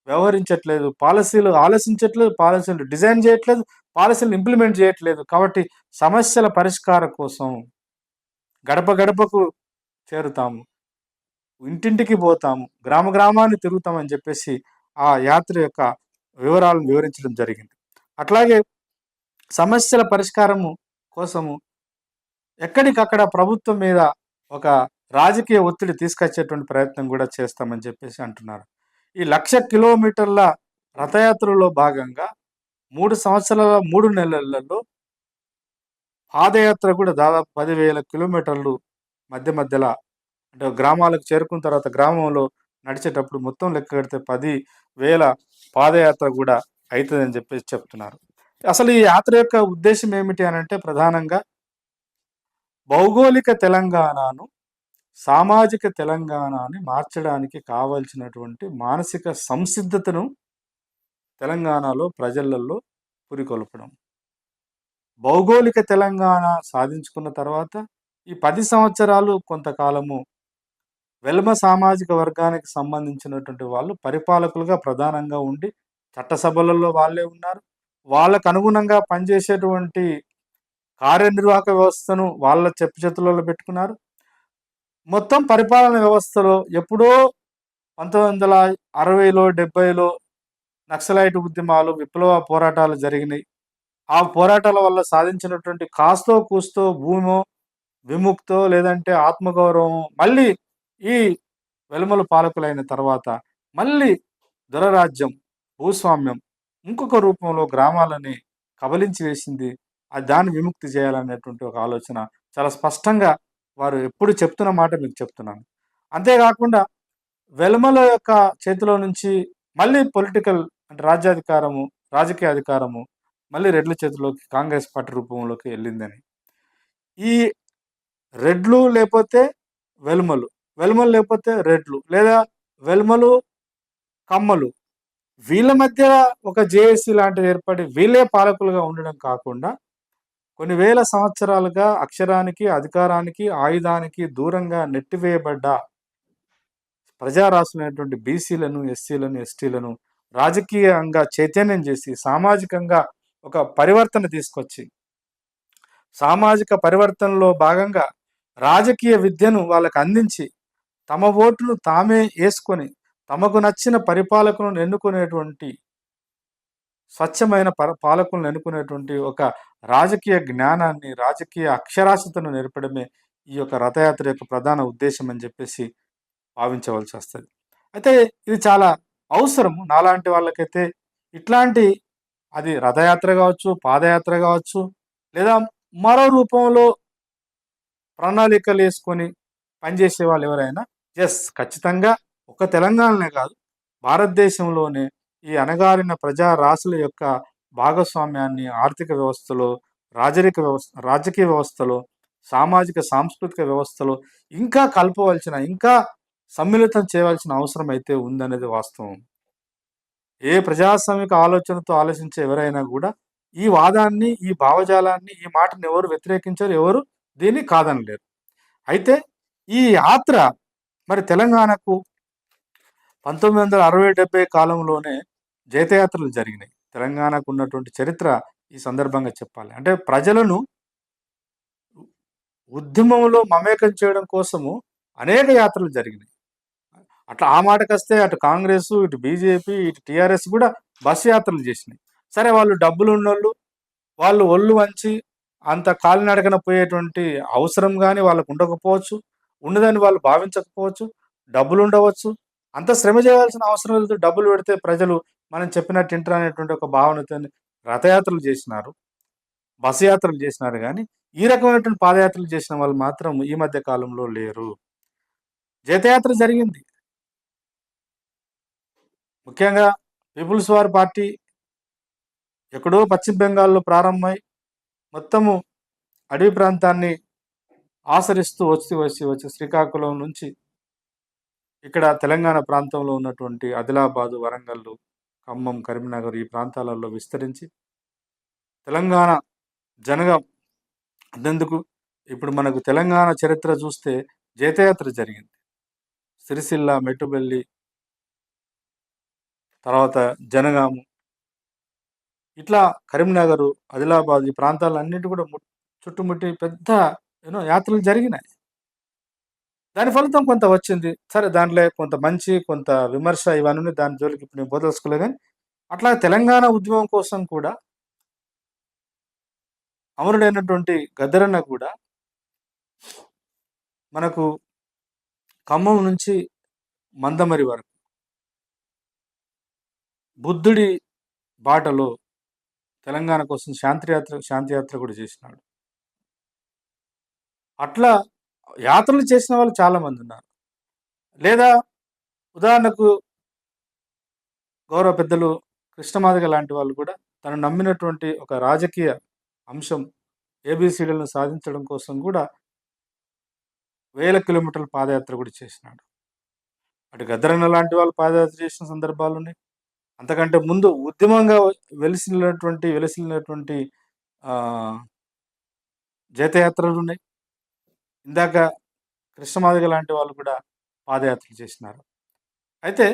వ్యవహరించట్లేదు. పాలసీలు ఆలోచించట్లేదు, పాలసీలు డిజైన్ చేయట్లేదు, పాలసీలు ఇంప్లిమెంట్ చేయట్లేదు. కాబట్టి సమస్యల పరిష్కారం కోసం గడప గడపకు చేరుతాము, ఇంటింటికి పోతాము, గ్రామ గ్రామాన్ని తిరుగుతామని చెప్పేసి ఆ యాత్ర యొక్క వివరాలను వివరించడం జరిగింది. అట్లాగే సమస్యల పరిష్కారము కోసము ఎక్కడికక్కడ ప్రభుత్వం మీద ఒక రాజకీయ ఒత్తిడి తీసుకొచ్చేటువంటి ప్రయత్నం కూడా చేస్తామని చెప్పేసి అంటున్నారు. ఈ 1,00,000 కిలోమీటర్ల రథయాత్రలో భాగంగా 3 సంవత్సరాల 3 నెలలలో పాదయాత్ర కూడా దాదాపు 10,000 కిలోమీటర్లు మధ్యలో, అంటే గ్రామాలకు చేరుకున్న తర్వాత గ్రామంలో నడిచేటప్పుడు మొత్తం లెక్క కడితే 10,000 పాదయాత్ర కూడా అవుతుందని చెప్పేసి చెప్తున్నారు. అసలు ఈ యాత్ర యొక్క ఉద్దేశం ఏమిటి అని అంటే ప్రధానంగా భౌగోళిక తెలంగాణను సామాజిక తెలంగాణని మార్చడానికి కావలసినటువంటి మానసిక సంసిద్ధతను తెలంగాణలో ప్రజలలో పురికొల్పడం. భౌగోళిక తెలంగాణ సాధించుకున్న తర్వాత ఈ 10 సంవత్సరాలు కొంతకాలము వెల్మ సామాజిక వర్గానికి సంబంధించినటువంటి వాళ్ళు పరిపాలకులుగా ప్రధానంగా ఉండి చట్టసభలలో వాళ్ళే ఉన్నారు. వాళ్ళకు అనుగుణంగా పనిచేసేటువంటి కార్యనిర్వాహక వ్యవస్థను వాళ్ళ చేతులలో పెట్టుకున్నారు. మొత్తం పరిపాలన వ్యవస్థలో ఎప్పుడో 1960లో 70లో నక్సలైట్ ఉద్యమాలు, విప్లవ పోరాటాలు జరిగినాయి. ఆ పోరాటాల వల్ల సాధించినటువంటి కాస్తో కూస్తో భూమో, విముక్తో లేదంటే ఆత్మగౌరవం మళ్ళీ ఈ వెలుమల పాలకులైన తర్వాత మళ్ళీ దొరరాజ్యం, భూస్వామ్యం ఇంకొక రూపంలో గ్రామాలని కబలించి వేసింది. దాన్ని విముక్తి చేయాలనేటువంటి ఒక ఆలోచన చాలా స్పష్టంగా వారు ఎప్పుడు చెప్తున్న మాట మీకు చెప్తున్నాను. అంతేకాకుండా వెలుమల యొక్క చేతిలో నుంచి మళ్ళీ పొలిటికల్ అంటే రాజకీయ అధికారము మళ్ళీ రెడ్ల చేతిలోకి, కాంగ్రెస్ పార్టీ రూపంలోకి వెళ్ళిందని. ఈ రెడ్లు లేకపోతే వెలుమలు, వెలుమలు లేకపోతే రెడ్లు, లేదా వెలుమలు కమ్మలు, వీళ్ళ మధ్య ఒక జేఏసీ లాంటిది ఏర్పడి వీళ్ళే పాలకులుగా ఉండడం కాకుండా కొన్ని వేల సంవత్సరాలుగా అక్షరానికి, అధికారానికి, ఆయుధానికి దూరంగా నెట్టివేయబడ్డ ప్రజారాశులైనటువంటి బీసీలను, ఎస్సీలను, ఎస్టీలను రాజకీయంగా చైతన్యం చేసి సామాజికంగా ఒక పరివర్తన తీసుకొచ్చి, సామాజిక పరివర్తనలో భాగంగా రాజకీయ విద్యను వాళ్ళకు అందించి తమ ఓటును తామే వేసుకొని తమకు నచ్చిన పరిపాలకులను ఎన్నుకునేటువంటి స్వచ్ఛమైన పాలకులను ఎన్నుకునేటువంటి ఒక రాజకీయ జ్ఞానాన్ని, రాజకీయ అక్షరాస్యతను నేర్పడమే ఈ యొక్క రథయాత్ర యొక్క ప్రధాన ఉద్దేశం అని చెప్పేసి భావించవలసి వస్తుంది. అయితే ఇది చాలా అవసరము నాలాంటి వాళ్ళకైతే. ఇట్లాంటి అది రథయాత్ర కావచ్చు, పాదయాత్ర కావచ్చు, లేదా మరో రూపంలో ప్రణాళికలు వేసుకొని పనిచేసే వాళ్ళు ఎవరైనా ఖచ్చితంగా ఒక తెలంగాణనే కాదు, భారతదేశంలోనే ఈ అణగారిన ప్రజా రాశుల యొక్క భాగస్వామ్యాన్ని ఆర్థిక వ్యవస్థలో, రాజకీయ వ్యవస్థలో, సామాజిక సాంస్కృతిక వ్యవస్థలో ఇంకా కలపవలసిన, ఇంకా సమ్మిళితం చేయవలసిన అవసరం అయితే ఉందనేది వాస్తవం. ఏ ప్రజాస్వామిక ఆలోచనతో ఆలోచించే ఎవరైనా కూడా ఈ వాదాన్ని, ఈ భావజాలాన్ని, ఈ మాటను ఎవరు వ్యతిరేకించారు, ఎవరు దీన్ని కాదనలేరు. అయితే ఈ యాత్ర మరి తెలంగాణకు 1960-70 కాలంలోనే జైత్రయాత్రలు జరిగినాయి. తెలంగాణకు ఉన్నటువంటి చరిత్ర ఈ సందర్భంగా చెప్పాలి. అంటే ప్రజలను ఉద్యమంలో మమేకం చేయడం కోసము అనేక యాత్రలు జరిగినాయి. అట్లా ఆ మాటకొస్తే అటు కాంగ్రెసు, ఇటు బీజేపీ, ఇటు టీఆర్ఎస్ కూడా బస్ యాత్రలు చేసినాయి. సరే, వాళ్ళు డబ్బులున్నోళ్ళు, వాళ్ళు ఒళ్ళు వంచి అంత కాలినడకన పోయేటువంటి అవసరం గాని వాళ్ళకు ఉండకపోవచ్చు. ఉన్నదని వాళ్ళు భావించకపోవచ్చు. డబ్బులుండవచ్చు. అంత శ్రమ చేయాల్సిన అవసరం లేదు. డబ్బులు పెడితే ప్రజలు మనం చెప్పినట్టు ఇంటారనేటువంటి ఒక భావనతోని రథయాత్రలు చేసినారు. బస్సు యాత్రలు చేసినారు గానీ, ఈ రకమైనటువంటి పాదయాత్రలు చేసిన వాళ్ళు మాత్రం ఈ మధ్య కాలంలో లేరు. జైత్రయాత్ర జరిగింది. ముఖ్యంగా పీపుల్స్ వార్ పార్టీ ఎక్కడో పశ్చిమ బెంగాల్‌లో ప్రారంభమై మొత్తము అడవి ప్రాంతాన్ని ఆసరిస్తూ వచ్చి శ్రీకాకుళం నుంచి ఇక్కడ తెలంగాణ ప్రాంతంలో ఉన్నటువంటి ఆదిలాబాదు, వరంగల్లు, ఖమ్మం, కరీంనగర్ ఈ ప్రాంతాలలో విస్తరించి తెలంగాణ జనగా అంతెందుకు, ఇప్పుడు మనకు తెలంగాణ చరిత్ర చూస్తే జైత్రయాత్ర జరిగింది. సిరిసిల్ల, మెట్టుబెల్లి, తర్వాత జనగాము, ఇట్లా కరీంనగరు, ఆదిలాబాద్ ఈ ప్రాంతాలన్నిటి కూడా చుట్టుముట్టి పెద్ద యాత్రలు జరిగినాయి. దాని ఫలితం కొంత వచ్చింది. సరే, దాంట్లో కొంత మంచి, కొంత విమర్శ ఇవన్నీ దాని జోలికి ఇప్పుడు నేను పోదలుచుకోలే గాని, అట్లా తెలంగాణ ఉద్యమం కోసం కూడా అమరుడైనటువంటి గద్దరన్న కూడా మనకు ఖమ్మం నుంచి మందమరి వరకు బుద్ధుడి బాటలో తెలంగాణ కోసం శాంతియాత్ర కూడా చేసినాడు. అట్లా యాత్రలు చేసిన వాళ్ళు చాలా మంది ఉన్నారు. లేదా ఉదాహరణకు గౌరవ పెద్దలు కృష్ణమాదిగ లాంటి వాళ్ళు కూడా తను నమ్మినటువంటి ఒక రాజకీయ అంశం ఏబిసిడీలను సాధించడం కోసం కూడా 1000 కిలోమీటర్ల పాదయాత్ర కూడా చేసినాడు. అటు గద్దరన్న లాంటి వాళ్ళు పాదయాత్ర చేసిన సందర్భాలు ఉన్నాయి. అంతకంటే ముందు ఉద్యమంగా వెలసిల్లినటువంటి జైత్రయాత్రలు ఉన్నాయి. ఇందాక కృష్ణమాదిగ లాంటి వాళ్ళు కూడా పాదయాత్రలు చేసినారు. అయితే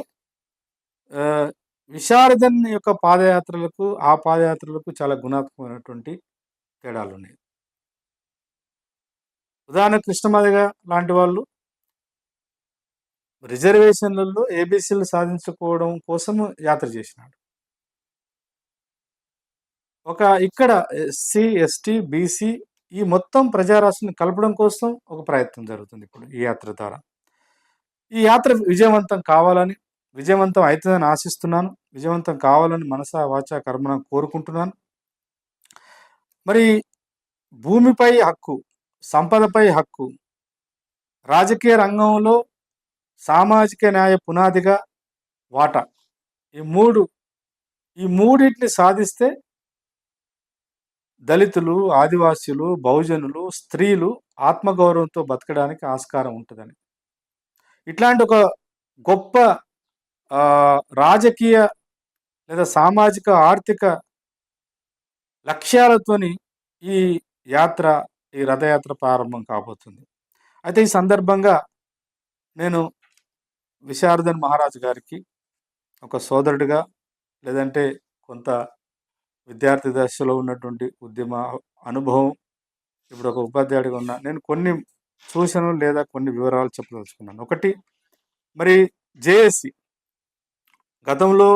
విశారదన్ యొక్క పాదయాత్రలకు, ఆ పాదయాత్రలకు చాలా గుణాత్మకమైనటువంటి తేడాలు ఉన్నాయి. ఉదాహరణకు కృష్ణమాదిగ లాంటి వాళ్ళు రిజర్వేషన్లలో ఏబీసీలు సాధించుకోవడం కోసము యాత్ర చేసినాడు. ఇక్కడ ఎస్సీ, ఎస్టీ, బీసీ ఈ మొత్తం ప్రజారాశిని కలపడం కోసం ఒక ప్రయత్నం జరుగుతుంది ఇప్పుడు ఈ యాత్ర ద్వారా. ఈ యాత్ర విజయవంతం కావాలని, విజయవంతం అవుతుందని ఆశిస్తున్నాను. విజయవంతం కావాలని మనసా వాచా కర్మన కోరుకుంటున్నాను. మరి భూమిపై హక్కు, సంపదపై హక్కు, రాజకీయ రంగంలో సామాజిక న్యాయ పునాదిగా వాటా, ఈ మూడింటిని సాధిస్తే దళితులు, ఆదివాసీలు, బహుజనులు, స్త్రీలు ఆత్మగౌరవంతో బతకడానికి ఆస్కారం ఉంటుందని, ఇట్లాంటి ఒక గొప్ప రాజకీయ లేదా సామాజిక ఆర్థిక లక్ష్యాలతోని ఈ రథయాత్ర ప్రారంభం కాబోతుంది. అయితే ఈ సందర్భంగా నేను విశారదన్ మహారాజు గారికి ఒక సోదరుడిగా, లేదంటే కొంత విద్యార్థి దశలో ఉన్నటువంటి ఉద్యమ అనుభవం, ఇప్పుడు ఒక ఉపాధ్యాయుడిగా ఉన్నా, నేను కొన్ని సూచనలు లేదా కొన్ని వివరాలు చెప్పదలుచుకున్నాను. ఒకటి, మరి జేఏసీ గతంలో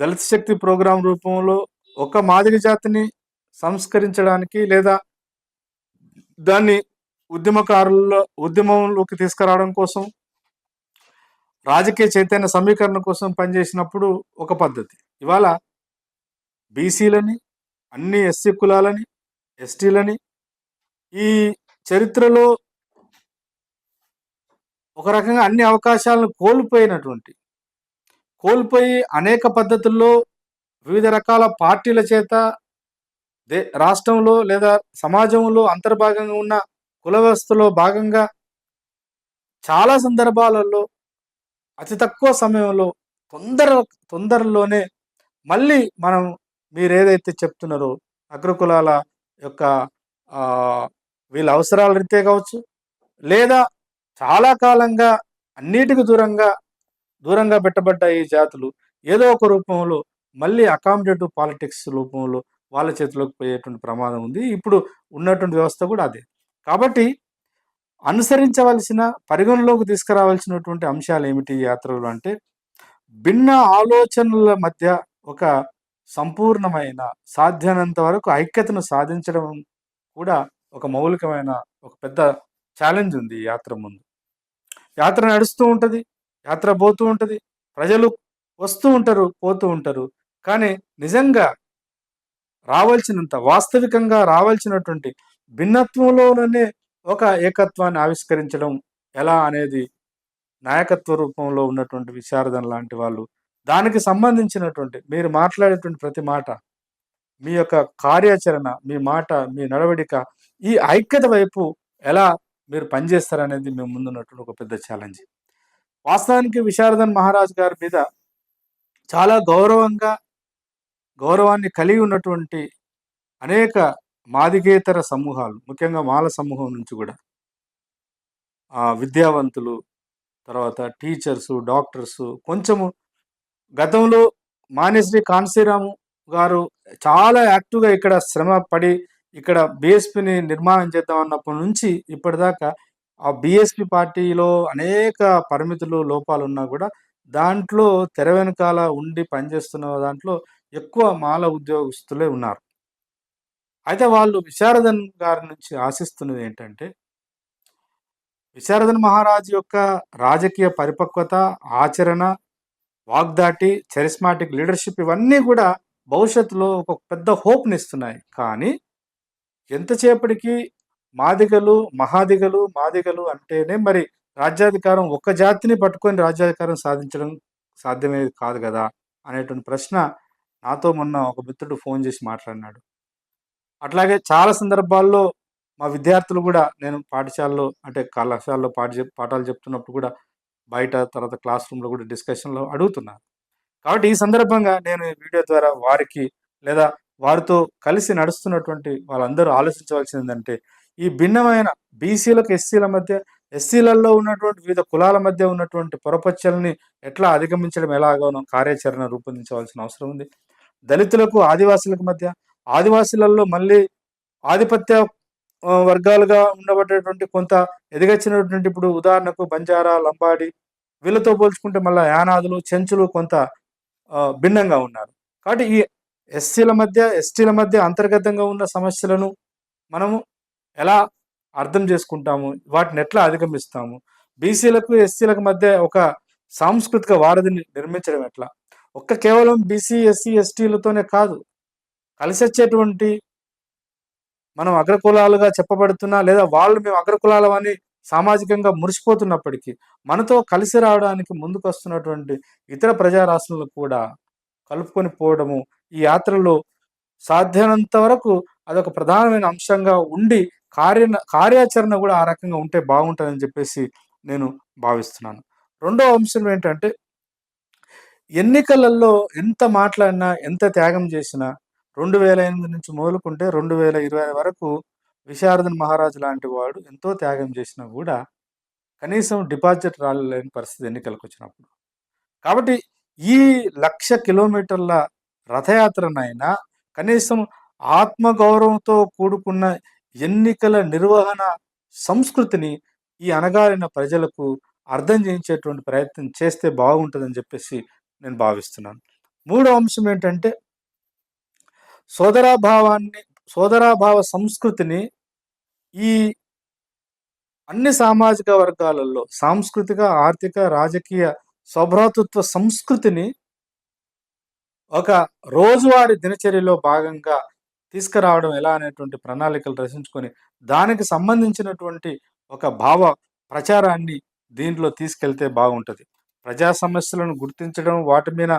దళిత శక్తి ప్రోగ్రాం రూపంలో ఒక మాదిగ జాతిని సంస్కరించడానికి లేదా దాన్ని ఉద్యమంలోకి తీసుకురావడం కోసం, రాజకీయ చైతన్య సమీకరణ కోసం పనిచేసినప్పుడు ఒక పద్ధతి. ఇవాళ బీసీలని, అన్ని ఎస్సీ కులాలని, ఎస్టీలని ఈ చరిత్రలో ఒక రకంగా అన్ని అవకాశాలను కోల్పోయి అనేక పద్ధతుల్లో వివిధ రకాల పార్టీల చేత రాష్ట్రంలో లేదా సమాజంలో అంతర్భాగంగా ఉన్న కుల వ్యవస్థలో భాగంగా చాలా సందర్భాలలో అతి తక్కువ సమయంలో తొందరలోనే మళ్ళీ మీరు ఏదైతే చెప్తున్నారో అగ్రకులాల యొక్క వీళ్ళ అవసరాల రీత్యా కావచ్చు, లేదా చాలా కాలంగా అన్నిటికి దూరంగా దూరంగా పెట్టబడ్డ ఈ జాతులు ఏదో ఒక రూపంలో మళ్ళీ అకామిడేటివ్ పాలిటిక్స్ రూపంలో వాళ్ళ చేతిలోకి పోయేటువంటి ప్రమాదం ఉంది. ఇప్పుడు ఉన్నటువంటి వ్యవస్థ కూడా అదే. కాబట్టి అనుసరించవలసిన, పరిగణలోకి తీసుకురావాల్సినటువంటి అంశాలేమిటి ఈ యాత్రలో అంటే, భిన్న ఆలోచనల మధ్య ఒక సంపూర్ణమైన, సాధ్యమైనంత వరకు ఐక్యతను సాధించడం కూడా ఒక మౌలికమైన, ఒక పెద్ద ఛాలెంజ్ ఉంది ఈ యాత్ర ముందు. యాత్ర నడుస్తూ ఉంటది. యాత్ర పోతూ ఉంటది. ప్రజలు వస్తూ ఉంటారు, పోతూ ఉంటారు. కానీ నిజంగా రావాల్సినంత, వాస్తవికంగా రావాల్సినటువంటి భిన్నత్వంలోనే ఒక ఏకత్వాన్ని ఆవిష్కరించడం ఎలా అనేది నాయకత్వ రూపంలో ఉన్నటువంటి విశారదన్ లాంటి వాళ్ళు, దానికి సంబంధించినటువంటి మీరు మాట్లాడేటువంటి ప్రతి మాట, మీ యొక్క కార్యాచరణ, మీ మాట, మీ నడవడిక ఈ ఐక్యత వైపు ఎలా మీరు పనిచేస్తారనేది మేము ముందున్నటువంటి ఒక పెద్ద ఛాలెంజ్. వాస్తవానికి విశారదన్ మహారాజ్ గారి మీద చాలా గౌరవాన్ని కలిగి ఉన్నటువంటి అనేక మాదిగేతర సమూహాలు, ముఖ్యంగా మాల సమూహం నుంచి కూడా విద్యావంతులు, తర్వాత టీచర్సు, డాక్టర్సు, కొంచెము గతంలో మానేశ్రీ కాన్సీరాము గారు చాలా యాక్టివ్‌గా ఇక్కడ శ్రమ పడి, ఇక్కడ బీఎస్పీని నిర్మాణం చేద్దాం అన్నప్పటి నుంచి ఇప్పటిదాకా ఆ బీఎస్పీ పార్టీలో అనేక పరిమితులు, లోపాలున్నా కూడా దాంట్లో తెర వెనకాల ఉండి పనిచేస్తున్న దాంట్లో ఎక్కువ మాల ఉద్యోగస్తులే ఉన్నారు. అయితే వాళ్ళు విశారదన్ గారి నుంచి ఆశిస్తున్నది ఏంటంటే, విశారదన్ మహారాజ్ యొక్క రాజకీయ పరిపక్వత, ఆచరణ, వాగ్దాటి, చరిస్మాటిక్ లీడర్‌షిప్ ఇవన్నీ కూడా భవిష్యత్తులో ఒక పెద్ద హోప్‌నిస్తున్నాయి. కానీ ఎంతసేపటికి మాదిగలు అంటేనే మరి రాజ్యాధికారం ఒక్క జాతిని పట్టుకొని రాజ్యాధికారం సాధించడం సాధ్యమేది కాదు గదా! అనేటువంటి ప్రశ్న నాతో మొన్న ఒక మిత్రుడు ఫోన్ చేసి మాట్లాడినాడు. అట్లాగే చాలా సందర్భాల్లో మా విద్యార్థులు గూడా నేను పాఠశాలలో అంటే కళాశాలలో పాఠాలు చెప్తున్నప్పుడు కూడా బయట తర్వాత క్లాస్ రూమ్‌లో గూడా డిస్కషన్‌లో అడుగుతున్నారు. కాబట్టి ఈ సందర్భంగా నేను ఈ వీడియో ద్వారా వారికి లేదా వారితో కలిసి నడుస్తున్నటువంటి వాళ్ళందరూ ఆలోచించవలసిందేంటంటే, ఈ భిన్నమైన బీసీలకు, ఎస్సీల మధ్య, ఎస్సీలలో ఉన్నటువంటి వివిధ కులాల మధ్య ఉన్నటువంటి పొరపచ్చల్ని ఎట్లా అధిగమించడం ఎలాగానో కార్యాచరణ రూపొందించవలసిన అవసరం ఉంది. దళితులకు, ఆదివాసీలకు మధ్య, ఆదివాసీలలో మళ్ళీ ఆధిపత్య వర్గాలుగా ఉండబడేటువంటి కొంత ఎదిగొచ్చినటువంటి ఇప్పుడు ఉదాహరణకు బంజారా, లంబాడి వీళ్ళతో పోల్చుకుంటే మళ్ళా యానాదులు, చెంచులు కొంత భిన్నంగా ఉన్నారు. కాబట్టి ఈ ఎస్సీల మధ్య, ఎస్టీల మధ్య అంతర్గతంగా ఉన్న సమస్యలను మనము ఎలా అర్థం చేసుకుంటాము? వాటిని ఎట్లా అధిగమిస్తాము? బీసీలకు, ఎస్సీలకు మధ్య ఒక సాంస్కృతిక వారధిని నిర్మించడం ఎట్లా? కేవలం బీసీ, ఎస్సీ, ఎస్టీలతోనే కాదు. కలిసొచ్చేటువంటి మనం అగ్రకులాలుగా చెప్పబడుతున్నా లేదా వాళ్ళు మేము అగ్రకులాలమని సామాజికంగా మురిసిపోతున్నప్పటికీ, మనతో కలిసి రావడానికి ముందుకొస్తున్నటువంటి ఇతర ప్రజారాశులను కూడా కలుపుకొని పోవడము, ఈ యాత్రలో సాధ్యమైనంత వరకు అదొక ప్రధానమైన అంశంగా ఉండి కార్యాచరణ కూడా ఆ రకంగా ఉంటే బాగుంటుందని చెప్పేసి నేను భావిస్తున్నాను. రెండో అంశం ఏంటంటే, ఎన్నికలలో ఎంత మాట్లాడినా, ఎంత త్యాగం చేసినా 2008 నుంచి మొదలుకుంటే 2020 వరకు విశారదన్ మహారాజ్ లాంటి వాడు ఎంతో త్యాగం చేసినా కూడా కనీసం డిపాజిట్ రాలేని పరిస్థితి ఎన్నికలకొచ్చినప్పుడు. కాబట్టి ఈ 1,00,000 కిలోమీటర్ల రథయాత్రనైనా కనీసం ఆత్మగౌరవంతో కూడుకున్న ఎన్నికల నిర్వహణ సంస్కృతిని ఈ అణగారిన ప్రజలకు అర్థం చేయించేటువంటి ప్రయత్నం చేస్తే బాగుంటుందని చెప్పేసి నేను భావిస్తున్నాను. మూడో అంశం ఏంటంటే, సోదరాభావ సంస్కృతిని ఈ అన్ని సామాజిక వర్గాలలో సాంస్కృతిక, ఆర్థిక, రాజకీయ సౌభ్రాతృత్వ సంస్కృతిని ఒక రోజువారీ దినచర్యలో భాగంగా తీసుకురావడం ఎలా అనేటువంటి ప్రణాళికలు రచించుకొని, దానికి సంబంధించినటువంటి ఒక భావ ప్రచారాన్ని దీంట్లో తీసుకెళ్తే బాగుంటది. ప్రజా సమస్యలను గుర్తించడం, వాటి మీద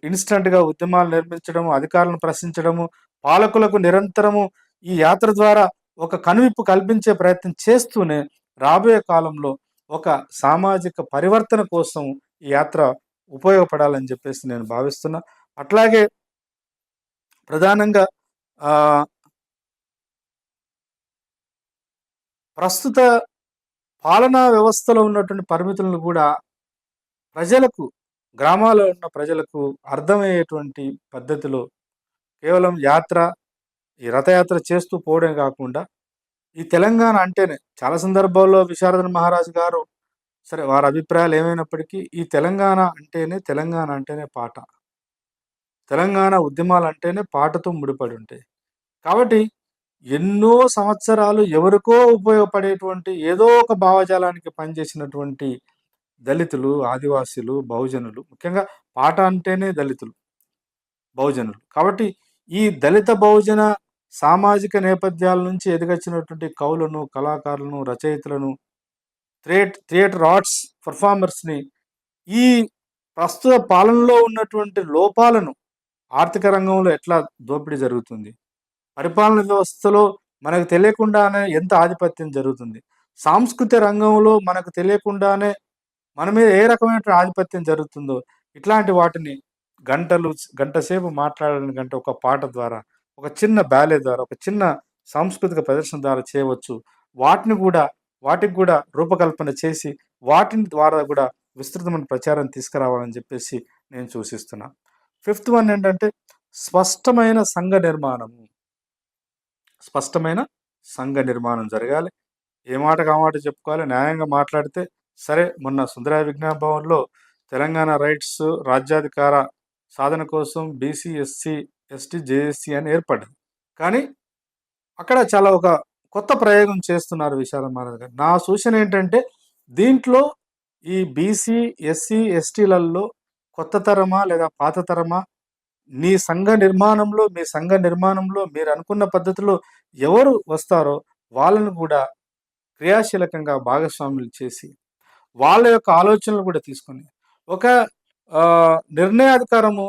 ఇన్‌స్టంట్‌గా ఉద్యమాలు నిర్మించడము, అధికారులను ప్రశ్నించడము, పాలకులకు నిరంతరము ఈ యాత్ర ద్వారా ఒక కనువిప్పు కల్పించే ప్రయత్నం చేస్తూనే, రాబోయే కాలంలో ఒక సామాజిక పరివర్తన కోసం ఈ యాత్ర ఉపయోగపడాలని చెప్పేసి నేను భావిస్తున్నా. అట్లాగే ప్రధానంగా ప్రస్తుత పాలనా వ్యవస్థలో ఉన్నటువంటి పరిమితులను కూడా ప్రజలకు, గ్రామాల్లో ఉన్న ప్రజలకు అర్థమయ్యేటువంటి పద్ధతిలో కేవలం యాత్ర, ఈ రథయాత్ర చేస్తూ పోవడమే కాకుండా, ఈ తెలంగాణ అంటేనే చాలా సందర్భాల్లో విశారద మహారాజు గారు, సరే వారి అభిప్రాయాలు ఏమైనప్పటికీ, ఈ తెలంగాణ అంటేనే పాట. తెలంగాణ ఉద్యమాలంటేనే పాటతో ముడిపడి ఉంటాయి. కాబట్టి ఎన్నో సంవత్సరాలు ఎవరికో ఉపయోగపడేటువంటి ఏదో ఒక భావజాలానికి పనిచేసినటువంటి దళితులు, ఆదివాసీలు, బహుజనులు, ముఖ్యంగా పాట అంటేనే దళితులు, బహుజనులు. కాబట్టి ఈ దళిత బహుజన సామాజిక నేపథ్యాల నుంచి ఎదిగొచ్చినటువంటి కవులను, కళాకారులను, రచయితలను, థియేటర్ ఆర్ట్స్ పర్ఫార్మర్స్‌ని ఈ ప్రస్తుత పాలనలో ఉన్నటువంటి లోపాలను, ఆర్థిక రంగంలో ఎట్లా దోపిడీ జరుగుతుంది, పరిపాలన వ్యవస్థలో మనకు తెలియకుండానే ఎంత ఆధిపత్యం జరుగుతుంది, సాంస్కృతిక రంగంలో మనకు తెలియకుండానే మన మీద ఏ రకమైనటువంటి ఆధిపత్యం జరుగుతుందో, ఇట్లాంటి వాటిని గంట సేపు మాట్లాడడం కంటే ఒక పాట ద్వారా, ఒక చిన్న బ్యాలే ద్వారా, ఒక చిన్న సాంస్కృతిక ప్రదర్శన ద్వారా చేయవచ్చు. వాటికి కూడా రూపకల్పన చేసి, వాటిని ద్వారా కూడా విస్తృతమైన ప్రచారం తీసుకురావాలని చెప్పేసి నేను సూచిస్తున్నా. ఫిఫ్త్ వన్ ఏంటంటే స్పష్టమైన సంఘ నిర్మాణము. స్పష్టమైన సంఘ నిర్మాణం జరగాలి. ఏ మాటకు ఆ మాట చెప్పుకోవాలి. న్యాయంగా మాట్లాడితే సరే, మొన్న సుందరయ్య విజ్ఞాన భవన్‌లో తెలంగాణ రైట్స్ రాజ్యాధికార సాధన కోసం బీసీ, ఎస్సీ, ఎస్టీ, జేఏసీ అని ఏర్పడ్డది. కానీ అక్కడ చాలా ఒక కొత్త ప్రయోగం చేస్తున్నారు విశాల మహారాజ్ గారు. నా సూచన ఏంటంటే, దీంట్లో ఈ బీసీ, ఎస్సీ, ఎస్టీలలో కొత్త తరమా లేదా పాత తరమా, మీ సంఘ నిర్మాణంలో మీరు అనుకున్న పద్ధతిలో ఎవరు వస్తారో వాళ్ళను కూడా క్రియాశీలకంగా భాగస్వాములు చేసి, వాళ్ళ యొక్క ఆలోచనలు కూడా తీసుకొని, ఒక నిర్ణయాధికారము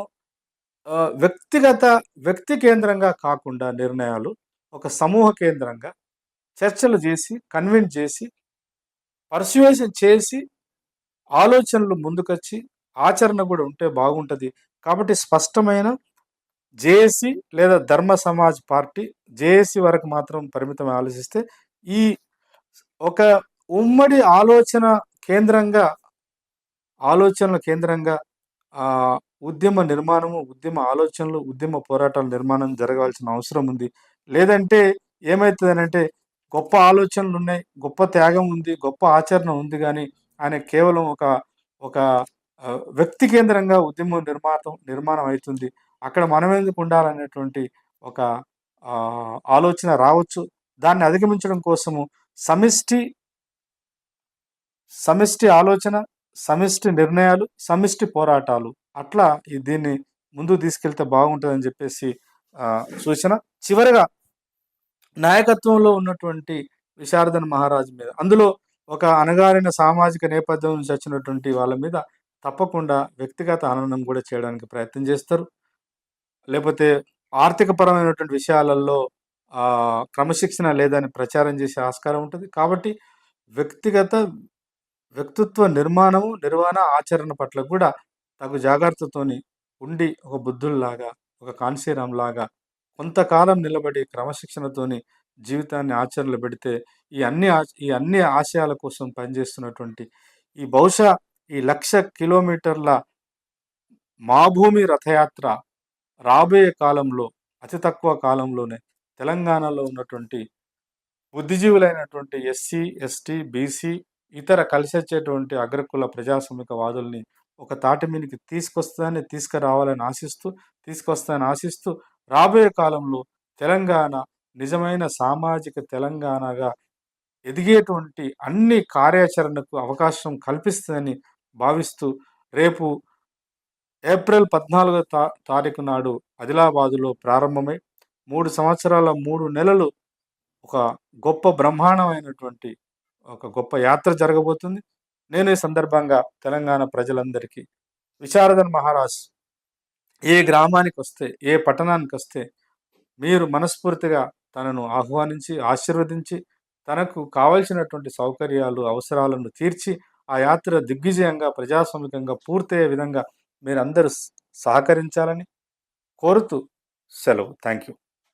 వ్యక్తి కేంద్రంగా కాకుండా నిర్ణయాలు ఒక సమూహ కేంద్రంగా చర్చలు చేసి, కన్విన్స్ చేసి, పర్సుయేషన్ చేసి, ఆలోచనలు ముందుకొచ్చి ఆచరణ కూడా ఉంటే బాగుంటుంది. కాబట్టి స్పష్టమైన జేఏసీ లేదా ధర్మ సమాజ్ పార్టీ, జేఏసీ వరకు మాత్రం పరిమితం ఆలోచిస్తే, ఈ ఒక ఉమ్మడి ఆలోచనల కేంద్రంగా ఉద్యమ నిర్మాణము, ఉద్యమ ఆలోచనలు, ఉద్యమ పోరాటాల నిర్మాణం జరగాల్సిన అవసరం ఉంది. లేదంటే ఏమవుతుందనంటే, గొప్ప ఆలోచనలు ఉన్నాయి, గొప్ప త్యాగం ఉంది, గొప్ప ఆచరణ ఉంది, కానీ ఆయన కేవలం ఒక వ్యక్తి కేంద్రంగా ఉద్యమం నిర్మాణం అవుతుంది. అక్కడ మనం ఎందుకు ఉండాలనేటువంటి ఒక ఆలోచన రావచ్చు. దాన్ని అధిగమించడం కోసము సమిష్టి ఆలోచన, సమిష్టి నిర్ణయాలు, సమిష్టి పోరాటాలు, అట్లా దీన్ని ముందుకు తీసుకెళ్తే బాగుంటుందని చెప్పేసి సూచన. చివరగా నాయకత్వంలో ఉన్నటువంటి విశారదన్ మహారాజు మీద, అందులో ఒక అణగారిన సామాజిక నేపథ్యం నుంచి వచ్చినటువంటి వాళ్ళ మీద తప్పకుండా వ్యక్తిగత హననం కూడా చేయడానికి ప్రయత్నం చేస్తారు. లేకపోతే ఆర్థిక పరమైనటువంటి విషయాలలో క్రమశిక్షణ లేదని ప్రచారం చేసే ఆస్కారం ఉంటుంది. కాబట్టి వ్యక్తిత్వ నిర్వహణ, ఆచరణ పట్ల కూడా తగు జాగ్రత్తతోని ఉండి, ఒక బుద్ధుల్లాగా, ఒక కాన్సీరాంలాగా కొంతకాలం నిలబడి క్రమశిక్షణతోని జీవితాన్ని ఆచరణలో పెడితే, ఈ అన్ని ఆశయాల కోసం పనిచేస్తున్నటువంటి బహుశా ఈ 1,00,000 కిలోమీటర్ల మాభూమి రథయాత్ర రాబోయే కాలంలో, అతి తక్కువ కాలంలోనే తెలంగాణలో ఉన్నటువంటి బుద్ధిజీవులైనటువంటి ఎస్సీ, ఎస్టీ, బీసీ, ఇతర కలిసొచ్చేటువంటి అగ్రకుల ప్రజాస్వామిక వాదుల్ని ఒక తాటి మీదకి తీసుకురావాలని ఆశిస్తూ రాబోయే కాలంలో తెలంగాణ నిజమైన సామాజిక తెలంగాణగా ఎదిగేటువంటి అన్ని కార్యాచరణకు అవకాశం కల్పిస్తుందని భావిస్తూ, రేపు ఏప్రిల్ 14వ తారీఖు నాడు ఆదిలాబాదులో ప్రారంభమై 3 సంవత్సరాల 3 నెలలు ఒక గొప్ప బ్రహ్మాండమైనటువంటి ఒక గొప్ప యాత్ర జరగబోతుంది. నేను ఈ సందర్భంగా తెలంగాణ ప్రజలందరికీ విశారదన్ మహారాజ్ ఏ గ్రామానికి వస్తే, ఏ పట్టణానికి వస్తే, మీరు మనస్ఫూర్తిగా తనను ఆహ్వానించి, ఆశీర్వదించి, తనకు కావలసినటువంటి సౌకర్యాలు, అవసరాలను తీర్చి, ఆ యాత్ర దిగ్విజయంగా, ప్రజాస్వామికంగా పూర్తయ్యే విధంగా మీరందరూ సహకరించాలని కోరుతూ సెలవు. Thank you.